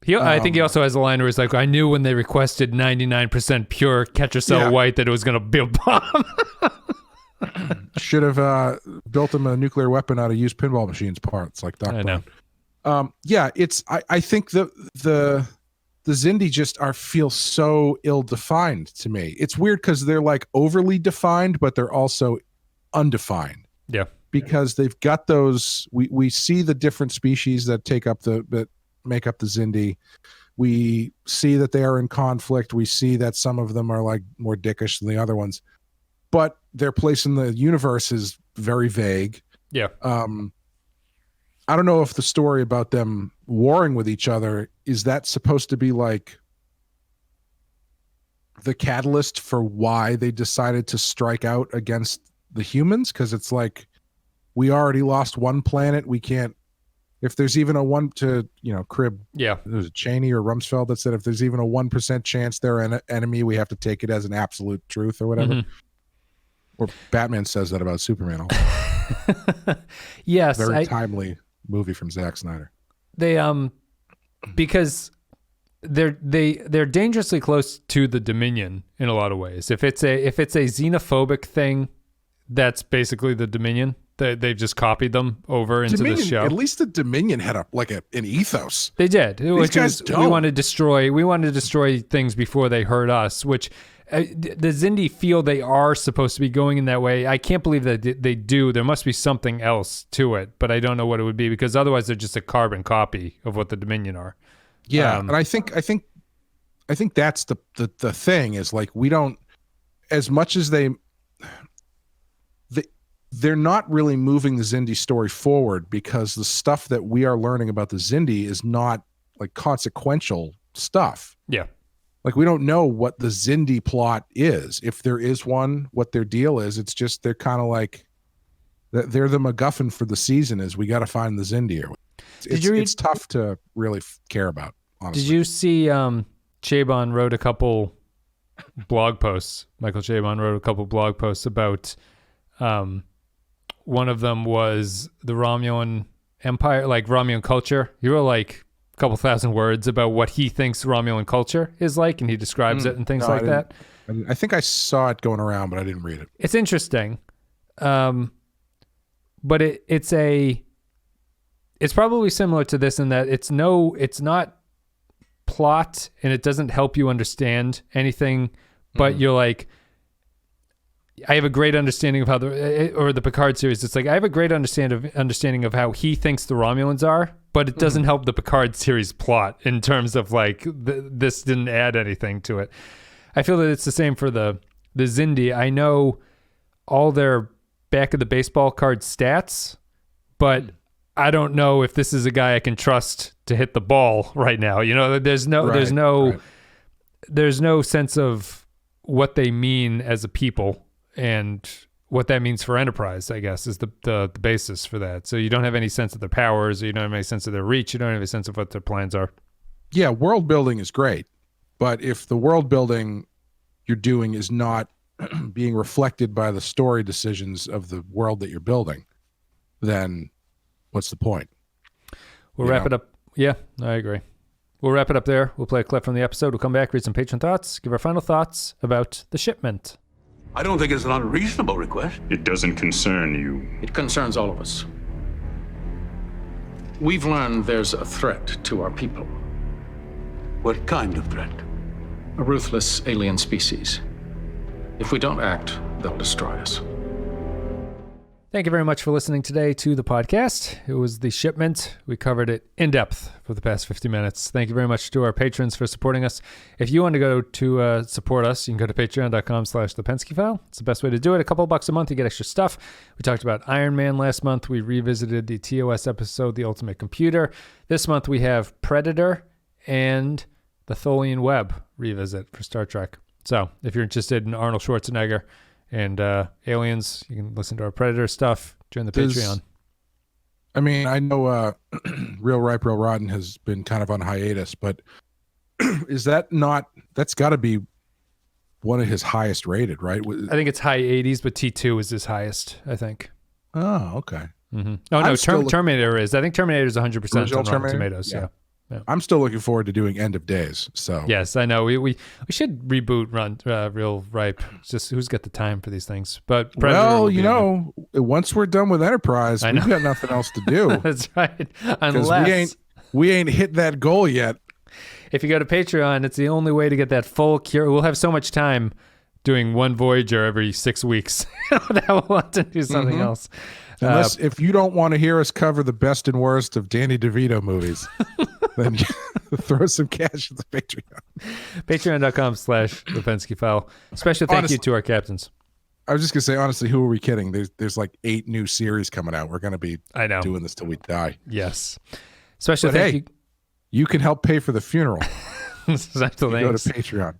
I think he also has a line where he's like, I knew when they requested 99% pure Ketracel white that it was going to be a bomb. Should have built him a nuclear weapon out of used pinball machines parts like Doc Brown. I think the Xindi just feel so ill-defined to me. It's weird because they're like overly defined, but they're also undefined. Yeah. Because they've got those, we see the different species that make up the Xindi. We see that they are in conflict. We see that some of them are like more dickish than the other ones, but their place in the universe is very vague. Yeah. I don't know if the story about them warring with each other, is that supposed to be like the catalyst for why they decided to strike out against the humans? Because it's like, we already lost one planet. We can't, if there's even a one to, crib. Yeah. There's a Cheney or Rumsfeld that said, if there's even a 1% chance they're an enemy, we have to take it as an absolute truth or whatever. Mm-hmm. Or Batman says that about Superman. Yes. Very timely movie from Zack Snyder. They because they're dangerously close to the Dominion in a lot of ways. If it's a xenophobic thing, that's basically the Dominion. They've just copied them over into the show. At least the Dominion had an ethos. They did. These guys don't. We want to destroy things before they hurt us, which the Xindi feel they are supposed to be going in that way. I can't believe that they do. There must be something else to it, but I don't know what it would be, because otherwise they're just a carbon copy of what the Dominion are. Yeah, and I think that's the thing is, like, we don't, as much as they're not really moving the Xindi story forward, because the stuff that we are learning about the Xindi is not like consequential stuff. Yeah. Like, we don't know what the Xindi plot is. If there is one, what their deal is. It's just, they're kind of like, they're the MacGuffin for the season is, we got to find the Xindi. It's tough to really care about, honestly. Did you see Chabon wrote a couple blog posts. Michael Chabon wrote a couple blog posts about one of them was the Romulan Empire, like Romulan culture. He wrote like a couple thousand words about what he thinks Romulan culture is like, and he describes it and things like that. I think I saw it going around, but I didn't read it. It's interesting. But it's probably similar to this in that it's not plot, and it doesn't help you understand anything, but you're like, I have a great understanding of how the Picard series. It's like I have a great understanding of how he thinks the Romulans are, but it doesn't help the Picard series plot in terms of like this didn't add anything to it. I feel that it's the same for the Xindi. I know all their back of the baseball card stats, but I don't know if this is a guy I can trust to hit the ball right now. You know, there's no sense of what they mean as a people and what that means for Enterprise, I guess, is the basis for that. So you don't have any sense of their powers, or you don't have any sense of their reach, you don't have a sense of what their plans are. Yeah, world building is great, but if the world building you're doing is not being reflected by the story decisions of the world that you're building, then what's the point? We'll wrap it up. Yeah, I agree. We'll wrap it up there. We'll play a clip from the episode. We'll come back, read some patron thoughts, give our final thoughts about the Shipment. I don't think it's an unreasonable request. It doesn't concern you. It concerns all of us. We've learned there's a threat to our people. What kind of threat? A ruthless alien species. If we don't act, they'll destroy us. Thank you very much for listening today to the podcast. It was the Shipment. We covered it in depth for the past 50 minutes. Thank you very much to our patrons for supporting us. If you want to go to support us, you can go to patreon.com/thepenskyfile. It's the best way to do it. A couple bucks a month, you get extra stuff. We talked about Iron Man last month. We revisited the TOS episode, The Ultimate Computer. This month we have Predator and the Tholian Web revisit for Star Trek. So if you're interested in Arnold Schwarzenegger and aliens, you can listen to our Predator stuff, join the Patreon. I mean, I know Real Ripe, Real Rotten has been kind of on hiatus, but is that not, that's got to be one of his highest rated, right? I think it's high 80s, but T2 is his highest, I think. Oh, okay. Mm-hmm. Oh, no, Terminator is. I think Terminator is 100% on Rotten Tomatoes. Yeah. I'm still looking forward to doing End of Days. So yes, I know we should reboot Real Ripe. It's just who's got the time for these things? But Predator, well, you know, once we're done with Enterprise, we've got nothing else to do. That's right. Unless we ain't hit that goal yet. If you go to Patreon, it's the only way to get that full cure. We'll have so much time doing one Voyager every 6 weeks that we'll want to do something else. Unless if you don't want to hear us cover the best and worst of Danny DeVito movies, then throw some cash at the Patreon. Patreon.com/thepenskyfile. Special thank you to our captains. I was just gonna say, honestly, who are we kidding? There's like 8 new series coming out. We're gonna be doing this till we die. Yes. Special thank you. You can help pay for the funeral. Special thanks. Go to Patreon.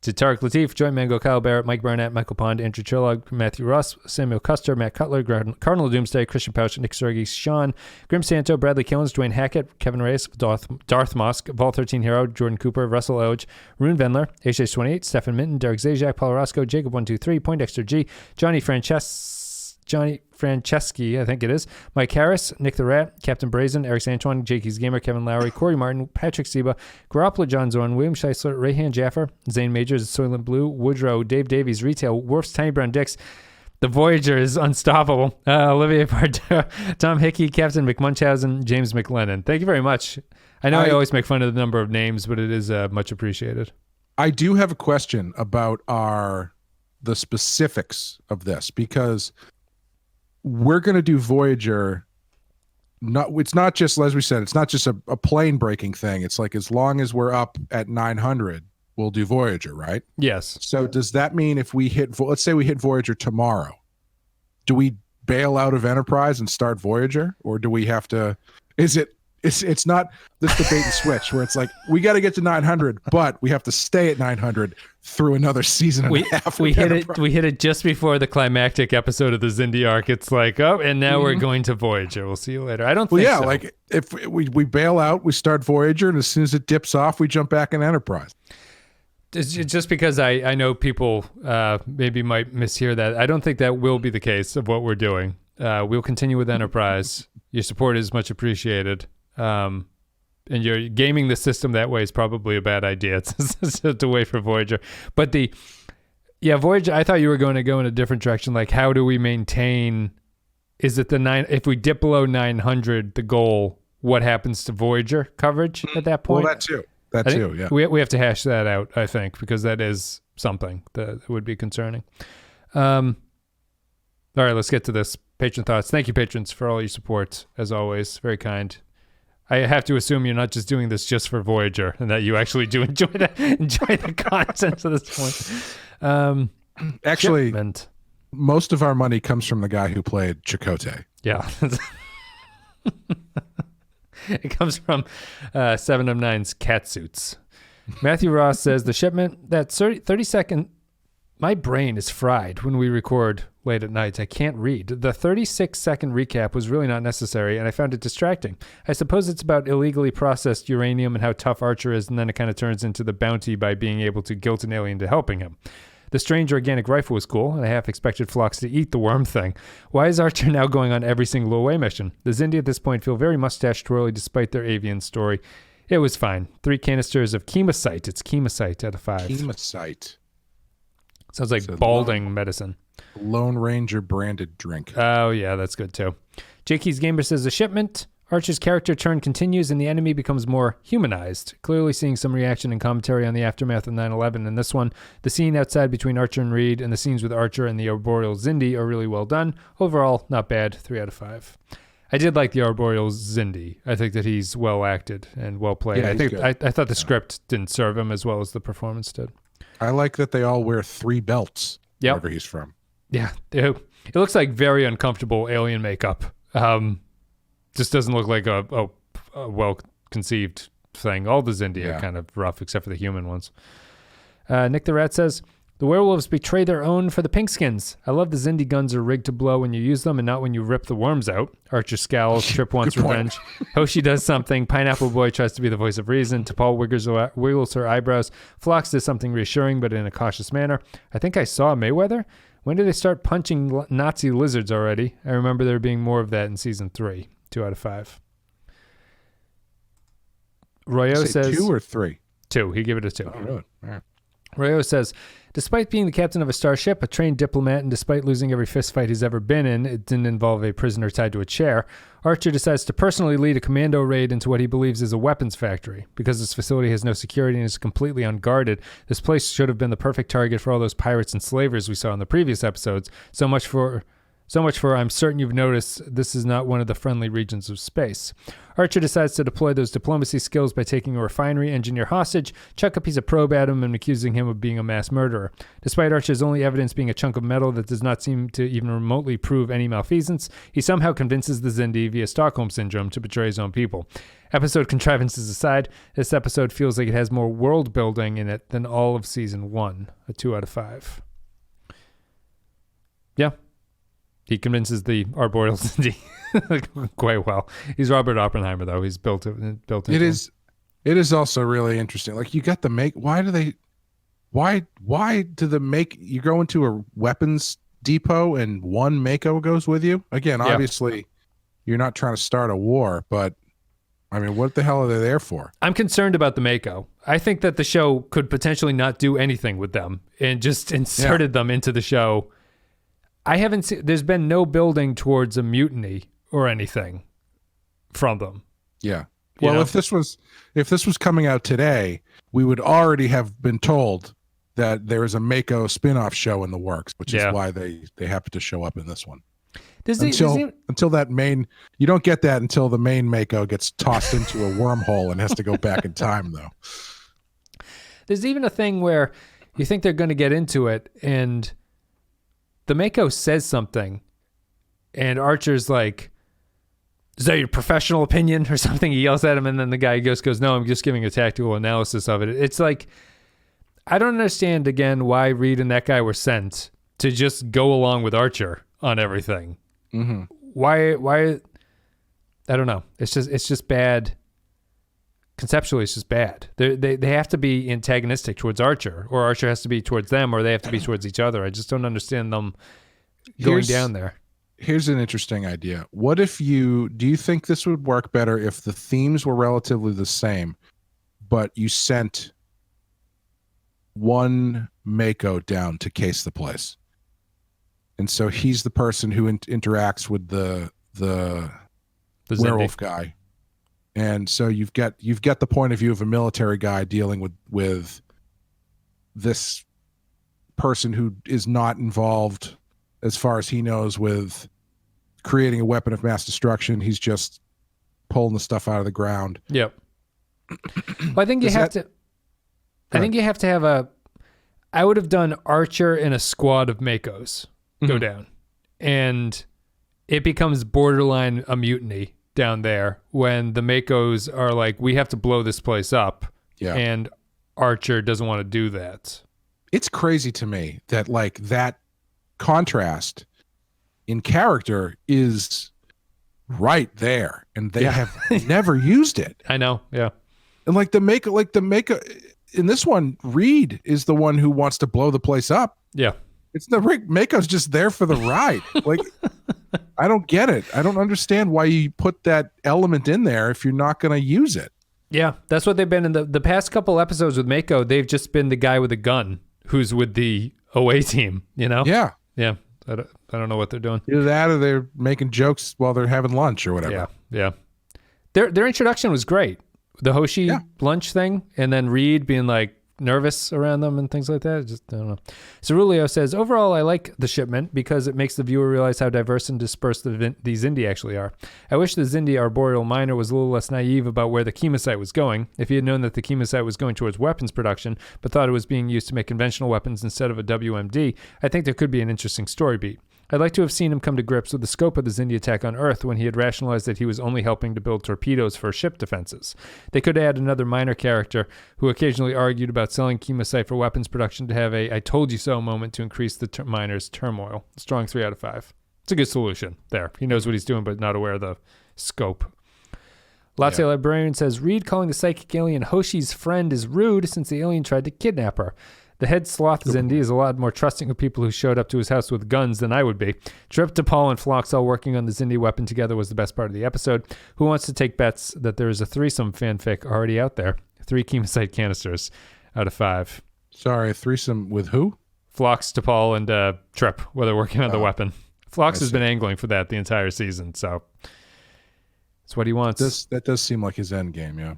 To Tarek Latif, Joy Mango, Kyle Barrett, Mike Burnett, Michael Pond, Andrew Trilog, Matthew Russ, Samuel Custer, Matt Cutler, Cardinal Doomsday, Christian Pouch, Nick Sergey, Sean, Grim Santo, Bradley Killens, Dwayne Hackett, Kevin Reyes, Darth Mosk, Vol 13 Hero, Jordan Cooper, Russell Oge, Rune Vendler, HH28, Stefan Minton, Derek Zajac, Paul Roscoe, Jacob123, Poindexter G, Johnny Franceschi, I think it is, Mike Harris, Nick the Rat, Captain Brazen, Eric Santuan, Jakey's Gamer, Kevin Lowry, Corey Martin, Patrick Seba, Garoppolo John Zorn, William Scheisler, Rayhan Jaffer, Zane Majors, Soylent Blue, Woodrow, Dave Davies, Retail, Worf's Tiny Brown Dicks, The Voyager is unstoppable, Olivier Pardo, Tom Hickey, Captain McMunchausen, James McLennan. Thank you very much. I know I always make fun of the number of names, but it is much appreciated. I do have a question about the specifics of this, because we're going to do Voyager. It's not just, as we said, it's not just a plane breaking thing. It's like, as long as we're up at 900, we'll do Voyager, right? Yes. So does that mean if we let's say we hit Voyager tomorrow, do we bail out of Enterprise and start Voyager? Or do we have to, it's not this debate and switch where it's like, we got to get to 900, but we have to stay at 900 through another season and a half. We hit it just before the climactic episode of the Xindi arc. It's like, oh, and now we're going to Voyager. We'll see you later. I don't think so. Like if we bail out, we start Voyager, and as soon as it dips off, we jump back in Enterprise. It's just because I know people maybe might mishear that. I don't think that will be the case of what we're doing. We'll continue with Enterprise. Your support is much appreciated. And you're gaming the system that way is probably a bad idea. It's to wait for Voyager. But Voyager, I thought you were going to go in a different direction. Like, how do we maintain, is it if we dip below 900, the goal, what happens to Voyager coverage at that point? Well, that too, yeah. We have to hash that out, I think, because that is something that would be concerning. All right, let's get to this. Patron thoughts. Thank you, patrons, for all your support, as always. Very kind. I have to assume you're not just doing this just for Voyager, and that you actually do enjoy the content at this point. Actually, Shipment. most of our money comes from the guy who played Chakotay. Yeah. It comes from 7 of 9's cat suits. Matthew Ross says, the shipment, that 30-second... My brain is fried when we record late at night. I can't read. The 36-second recap was really not necessary, and I found it distracting. I suppose it's about illegally processed uranium and how tough Archer is, and then it kind of turns into the bounty by being able to guilt an alien to helping him. The strange organic rifle was cool, and I half expected Phlox to eat the worm thing. Why is Archer now going on every single away mission? The Xindi at this point feel very mustache-twirly despite their avian story. It was fine. 3 canisters of chemosite. It's chemosite out of 5. Chemosite. Sounds like balding medicine. Lone Ranger branded drink. Oh, yeah, that's good too. Jakey's Gamer says, the shipment. Archer's character turn continues and the enemy becomes more humanized. Clearly seeing some reaction and commentary on the aftermath of 9/11 in this one. The scene outside between Archer and Reed and the scenes with Archer and the Arboreal Xindi are really well done. Overall, not bad. 3 out of 5. I did like the Arboreal Xindi. I think that he's well acted and well played. Yeah, I thought the script didn't serve him as well as the performance did. I like that they all wear 3 belts wherever he's from. Yeah, it looks like very uncomfortable alien makeup. Just doesn't look like a well-conceived thing. All the Xindi are kind of rough, except for the human ones. Nick the Rat says, the werewolves betray their own for the pinkskins. I love the Xindi guns are rigged to blow when you use them and not when you rip the worms out. Archer scowls, Trip wants revenge. Hoshi does something. Pineapple Boy tries to be the voice of reason. T'Pol wiggles her eyebrows. Phlox does something reassuring, but in a cautious manner. I think I saw Mayweather. When did they start punching Nazi lizards already? I remember there being more of that in season 3. 2 out of 5. Royo says 2 or 3? 2. He gave it a 2. Oh, really? All right. Royo says, despite being the captain of a starship, a trained diplomat, and despite losing every fistfight he's ever been in, it didn't involve a prisoner tied to a chair, Archer decides to personally lead a commando raid into what he believes is a weapons factory. Because this facility has no security and is completely unguarded, this place should have been the perfect target for all those pirates and slavers we saw in the previous episodes. So much for I'm certain you've noticed this is not one of the friendly regions of space. Archer decides to deploy those diplomacy skills by taking a refinery engineer hostage, chuck a piece of probe at him, and accusing him of being a mass murderer. Despite Archer's only evidence being a chunk of metal that does not seem to even remotely prove any malfeasance, he somehow convinces the Xindi via Stockholm Syndrome to betray his own people. Episode contrivances aside, this episode feels like it has more world building in it than all of season 1. A 2 out of 5. Yeah. He convinces the Arboreal Xindi quite well. He's Robert Oppenheimer, though. He's built it. It is also really interesting. Like, you got the make. Why do the make? You go into a weapons depot and one Mako goes with you. Again, obviously, you're not trying to start a war, but I mean, what the hell are they there for? I'm concerned about the Mako. I think that the show could potentially not do anything with them and just inserted them into the show. I haven't seen, there's been no building towards a mutiny or anything from them. Yeah. Well, if this was coming out today, we would already have been told that there is a Mako spin-off show in the works, which is why they happen to show up in this one. Until that main, you don't get that until the main Mako gets tossed into a wormhole and has to go back in time, though. There's even a thing where you think they're going to get into it and the Mako says something, and Archer's like, is that your professional opinion or something? He yells at him, and then the guy goes, no, I'm just giving a tactical analysis of it. It's like, I don't understand, again, why Reed and that guy were sent to just go along with Archer on everything. Mm-hmm. Why? I don't know. It's just bad. Conceptually, it's just bad. They have to be antagonistic towards Archer, or Archer has to be towards them, or they have to be towards each other. I just don't understand them going down there. Here's an interesting idea. What if do you think this would work better if the themes were relatively the same, but you sent one Mako down to case the place? And so he's the person who interacts with the werewolf guy. And so you've got the point of view of a military guy dealing with this person who is not involved, as far as he knows, with creating a weapon of mass destruction. He's just pulling the stuff out of the ground. Yep. Well, I think you have to. I think you have to have a. I would have done Archer and a squad of Makos go down, and it becomes borderline a mutiny down there when the Makos are like, we have to blow this place up. Yeah. And Archer doesn't want to do that. It's crazy to me that like that contrast in character is right there, and they have never used it. I know. Yeah. And like the Mako in this one, Reed is the one who wants to blow the place up. Yeah. It's the Mako's just there for the ride. Like, I don't get it. I don't understand why you put that element in there if you're not going to use it. Yeah, that's what they've been in the past couple episodes with Mako. They've just been the guy with a gun who's with the away team, you know? Yeah. Yeah. I don't know what they're doing. Either that or they're making jokes while they're having lunch or whatever. Yeah. Yeah. Their introduction was great. The Hoshi lunch thing, and then Reed being like nervous around them and things like that. Just, I don't know. Cerulio says, overall, I like the Shipment because it makes the viewer realize how diverse and dispersed these Xindi actually are. I wish the Xindi arboreal miner was a little less naive about where the chemosite was going. If he had known that the chemosite was going towards weapons production, but thought it was being used to make conventional weapons instead of a WMD, I think there could be an interesting story beat. I'd like to have seen him come to grips with the scope of the Xindi attack on Earth when he had rationalized that he was only helping to build torpedoes for ship defenses. They could add another minor character who occasionally argued about selling chemosite for weapons production to have a I told you so moment to increase the miner's turmoil. Strong 3 out of 5. It's a good solution there. He knows what he's doing, but not aware of the scope. Latte Librarian says, Reed calling the psychic alien Hoshi's friend is rude since the alien tried to kidnap her. The head sloth Xindi is a lot more trusting of people who showed up to his house with guns than I would be. Trip to Paul and Phlox all working on the Xindi weapon together was the best part of the episode. Who wants to take bets that there is a threesome fanfic already out there? 3 chemosite canisters out of 5. Sorry, a threesome with who? Phlox, T'Pol, and Trip, where they're working on the weapon. Phlox has been angling for that the entire season, so it's what he wants. That does seem like his end game, yeah.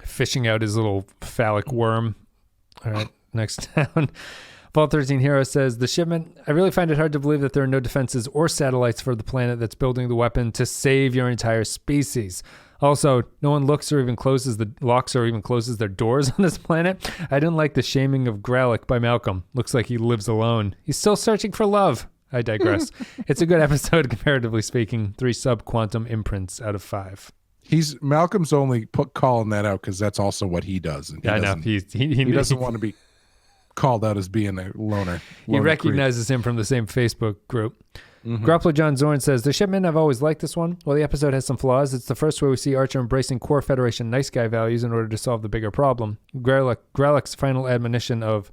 Fishing out his little phallic worm. All right. Next down, Vault 13 Hero says, the Shipment, I really find it hard to believe that there are no defenses or satellites for the planet that's building the weapon to save your entire species. Also, no one locks or even closes their doors on this planet. I didn't like the shaming of Gralick by Malcolm. Looks like he lives alone. He's still searching for love. I digress. It's a good episode, comparatively speaking. 3 sub-quantum imprints out of 5. Malcolm's only calling that out because that's also what he does. And I know. He doesn't want to be called out as being a loner. He recognizes him from the same Facebook group. Grappler John Zorn says, the Shipment, I've always liked this one. While the episode has some flaws, it's the first where we see Archer embracing core Federation nice guy values in order to solve the bigger problem. Gralick's final admonition of,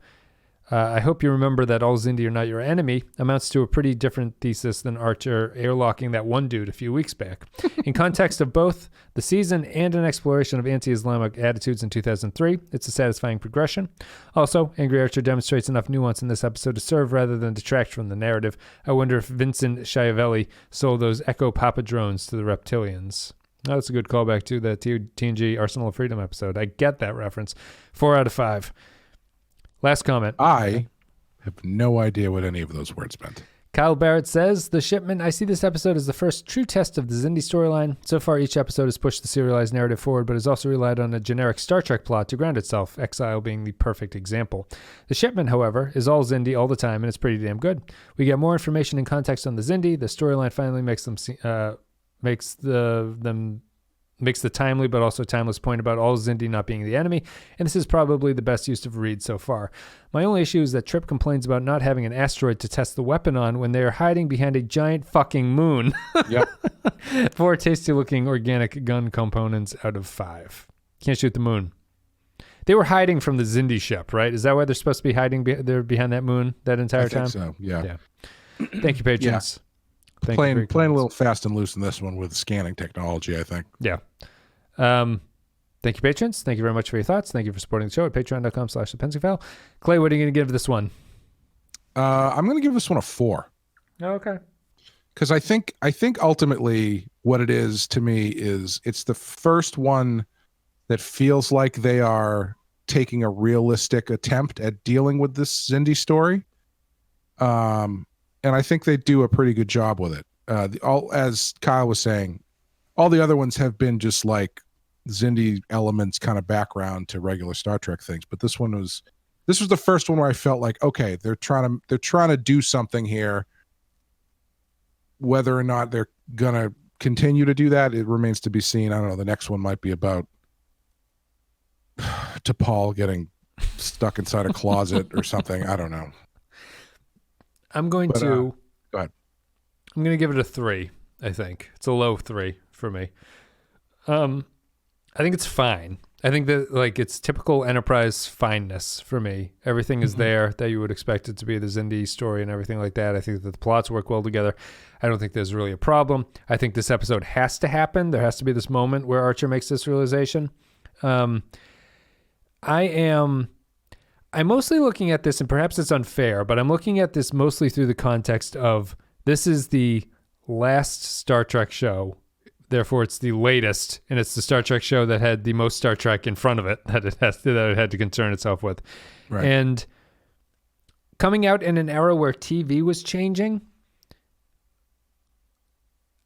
I hope you remember that all Xindi are not your enemy, amounts to a pretty different thesis than Archer airlocking that one dude a few weeks back. In context of both the season and an exploration of anti-Islamic attitudes in 2003, it's a satisfying progression. Also, Angry Archer demonstrates enough nuance in this episode to serve rather than detract from the narrative. I wonder if Vincent Schiavelli sold those Echo Papa drones to the reptilians. Oh, that's a good callback to the TNG Arsenal of Freedom episode. I get that reference. 4 out of 5. Last comment. I have no idea what any of those words meant. Kyle Barrett says, the Shipment, I see this episode as the first true test of the Xindi storyline. So far, each episode has pushed the serialized narrative forward, but has also relied on a generic Star Trek plot to ground itself, Exile being the perfect example. The Shipment, however, is all Xindi all the time, and it's pretty damn good. We get more information and context on the Xindi. The storyline finally makes the timely but also timeless point about all Xindi not being the enemy, and this is probably the best use of Reed so far. My only issue is that Trip complains about not having an asteroid to test the weapon on when they are hiding behind a giant fucking moon. Yep. 4 tasty-looking organic gun components out of 5. Can't shoot the moon. They were hiding from the Xindi ship, right? Is that why they're supposed to be hiding they're behind that moon that entire time? I think so, yeah. Thank you, patrons. Playing a little fast and loose in this one with scanning technology, I think. Yeah. Thank you, patrons. Thank you very much for your thoughts. Thank you for supporting the show at patreon.com/thepensifile. Clay, what are you going to give this one? I'm going to give this one a 4. Oh, okay. Because I think ultimately what it is to me is it's the first one that feels like they are taking a realistic attempt at dealing with this Xindi story. And I think they do a pretty good job with it. As Kyle was saying, all the other ones have been just like Xindi elements, kind of background to regular Star Trek things. But this was the first one where I felt like, okay, they're trying to do something here. Whether or not they're gonna continue to do that, it remains to be seen. I don't know. The next one might be about T'Pol getting stuck inside a closet or something. I don't know. Go ahead. I'm going to give it a 3, I think. It's a low 3 for me. I think it's fine. I think that like it's typical Enterprise fineness for me. Everything is there that you would expect it to be, the Xindi story and everything like that. I think that the plots work well together. I don't think there's really a problem. I think this episode has to happen. There has to be this moment where Archer makes this realization. I'm mostly looking at this, and perhaps it's unfair, but I'm looking at this mostly through the context of this is the last Star Trek show. Therefore, it's the latest, and it's the Star Trek show that had the most Star Trek in front of it that it had to concern itself with. Right. And coming out in an era where TV was changing,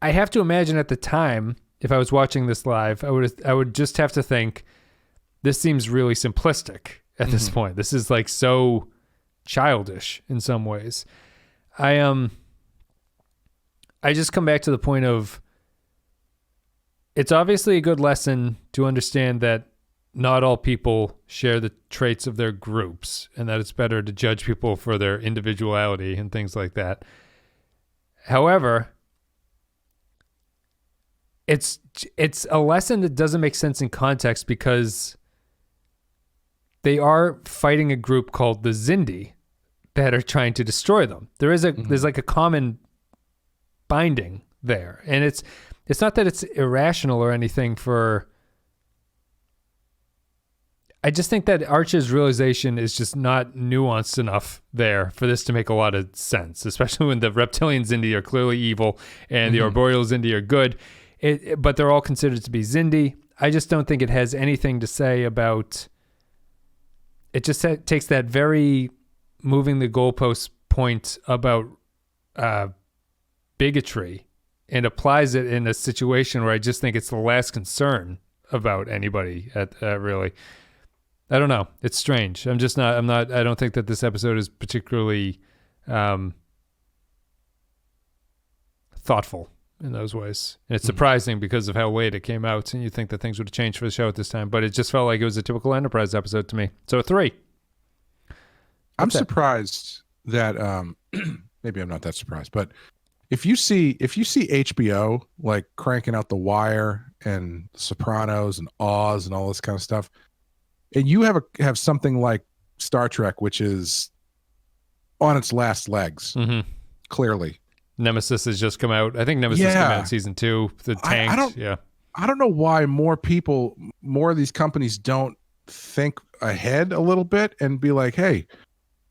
I have to imagine at the time, if I was watching this live, I would just have to think, this seems really simplistic at this point. This is like so childish in some ways. I just come back to the point of, it's obviously a good lesson to understand that not all people share the traits of their groups, and that it's better to judge people for their individuality and things like that. However, it's a lesson that doesn't make sense in context, because they are fighting a group called the Xindi that are trying to destroy them. There's like a common binding there, and it's not that it's irrational or anything. I just think that Archer's realization is just not nuanced enough there for this to make a lot of sense, especially when the reptilian Xindi are clearly evil and the arboreal Xindi are good, but they're all considered to be Xindi. I just don't think it has anything to say about... It just takes that very moving the goalpost point about bigotry and applies it in a situation where I just think it's the last concern about anybody really. I don't know. It's strange. I don't think that this episode is particularly thoughtful in those ways. And it's surprising because of how late it came out, and you think that things would have changed for the show at this time, but it just felt like it was a typical Enterprise episode to me. So a 3. I'm surprised that maybe I'm not that surprised, but if you see HBO like cranking out The Wire and Sopranos and Oz and all this kind of stuff, and you have something like Star Trek, which is on its last legs, clearly. Nemesis has just come out. I think Nemesis came out in season 2. The tank. I don't know why more of these companies don't think ahead a little bit and be like, hey,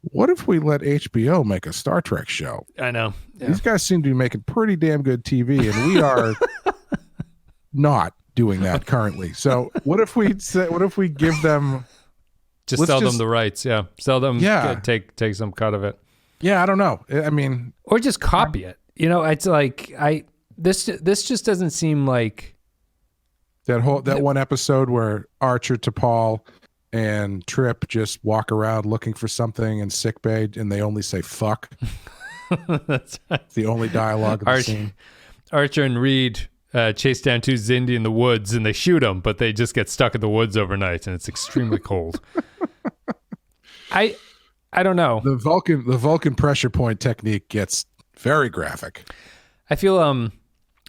what if we let HBO make a Star Trek show? I know. Yeah. These guys seem to be making pretty damn good TV, and we are not doing that currently. So what if we give them... Sell them the rights. Yeah. Sell them. Yeah. Take some cut of it. Yeah, I don't know. I mean, or just copy it. You know, it's like this just doesn't seem like that one episode where Archer, T'Pol, and Trip just walk around looking for something in sickbay, and they only say "fuck." That's the only dialogue in the scene. Archer and Reed chase down 2 Xindi in the woods, and they shoot them, but they just get stuck in the woods overnight, and it's extremely cold. I don't know. The Vulcan pressure point technique gets very graphic. I feel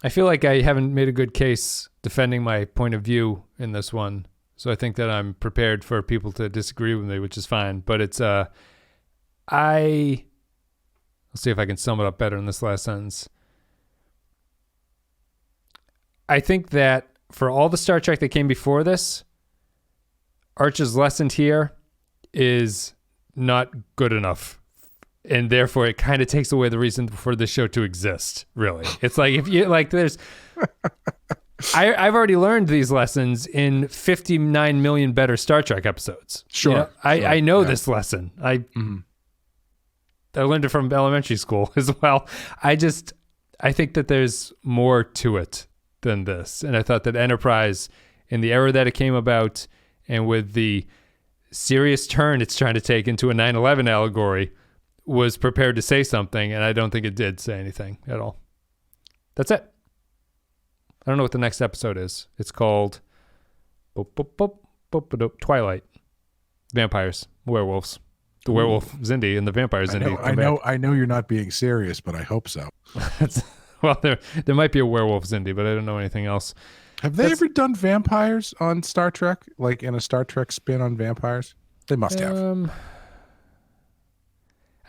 like I haven't made a good case defending my point of view in this one. So I think that I'm prepared for people to disagree with me, which is fine. But it's let's see if I can sum it up better in this last sentence. I think that for all the Star Trek that came before this, Archer's lesson here is not good enough, and therefore it kind of takes away the reason for the show to exist. Really, it's like if you like, there's I've already learned these lessons in 59 million better Star Trek episodes. Sure, I know this lesson. learned it from elementary school as well. I think that there's more to it than this. And I thought that Enterprise, in the era that it came about, and with the serious turn it's trying to take into a 9/11 allegory, was prepared to say something, and I don't think it did say anything at all. That's it. I don't know what the next episode is. It's called Twilight. Vampires, werewolves. The werewolf Xindi and the vampire Xindi. I know you're not being serious, but I hope so. Well, there might be a werewolf Xindi, but I don't know anything else. Have they ever done vampires on Star Trek? Like in a Star Trek spin on vampires? They must have.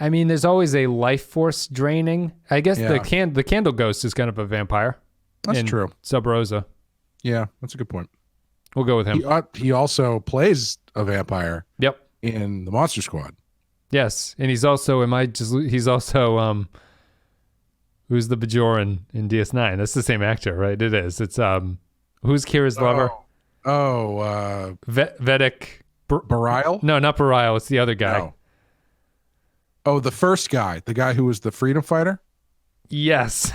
I mean, there's always a life force draining. I guess the Candle Ghost is kind of a vampire. That's true. Sub Rosa. Yeah, that's a good point. We'll go with him. He also plays a vampire. Yep. In the Monster Squad. Yes, and he's also who's the Bajoran in DS9? That's the same actor, right? It is. It's who's Kira's lover? Vedic Bareil? No, not Bareil. It's the other guy. No. Oh, the first guy, the guy who was the freedom fighter? Yes.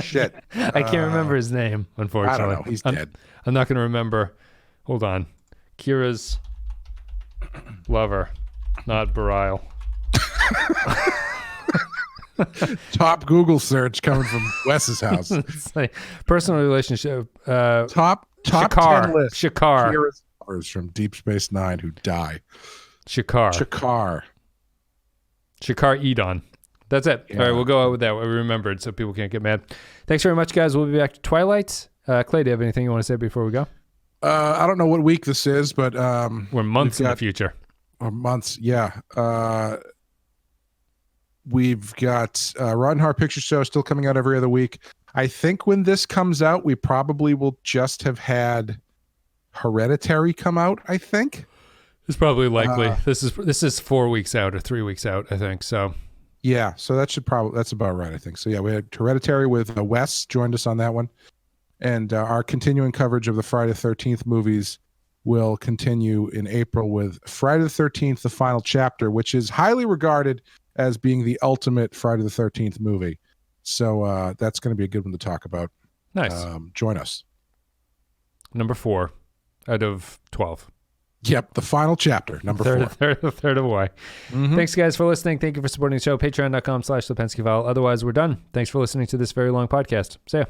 Shit. I can't remember his name, unfortunately. I don't know. He's dead. I'm not going to remember. Hold on. Kira's lover, not Bareil. Top Google search coming from Wes's house. It's like personal relationship. Top Shakar. 10 list. Shakar. Kira's lovers from Deep Space Nine who die. Shakar Edon. That's it. Yeah. All right, we'll go out with that. We remembered so people can't get mad. Thanks very much, guys. We'll be back to Twilight. Clay, do you have anything you want to say before we go? I don't know what week this is, but we're months in the future. Months, yeah. We've got Rotten Heart Picture Show still coming out every other week. I think when this comes out, we probably will just have had Hereditary come out, I think. It's probably likely. This is 4 weeks out or 3 weeks out, I think. So yeah, so that's about right, I think. So yeah, we had Hereditary with Wes joined us on that one. And our continuing coverage of the Friday the 13th movies will continue in April with Friday the 13th, the final chapter, which is highly regarded as being the ultimate Friday the 13th movie. So that's going to be a good one to talk about. Nice. Join us. Number 4 out of 12. Yep, the final chapter, number 4. Third of a way. Mm-hmm. Thanks, guys, for listening. Thank you for supporting the show. Patreon.com/ThePenskyFile. Otherwise, we're done. Thanks for listening to this very long podcast. See ya.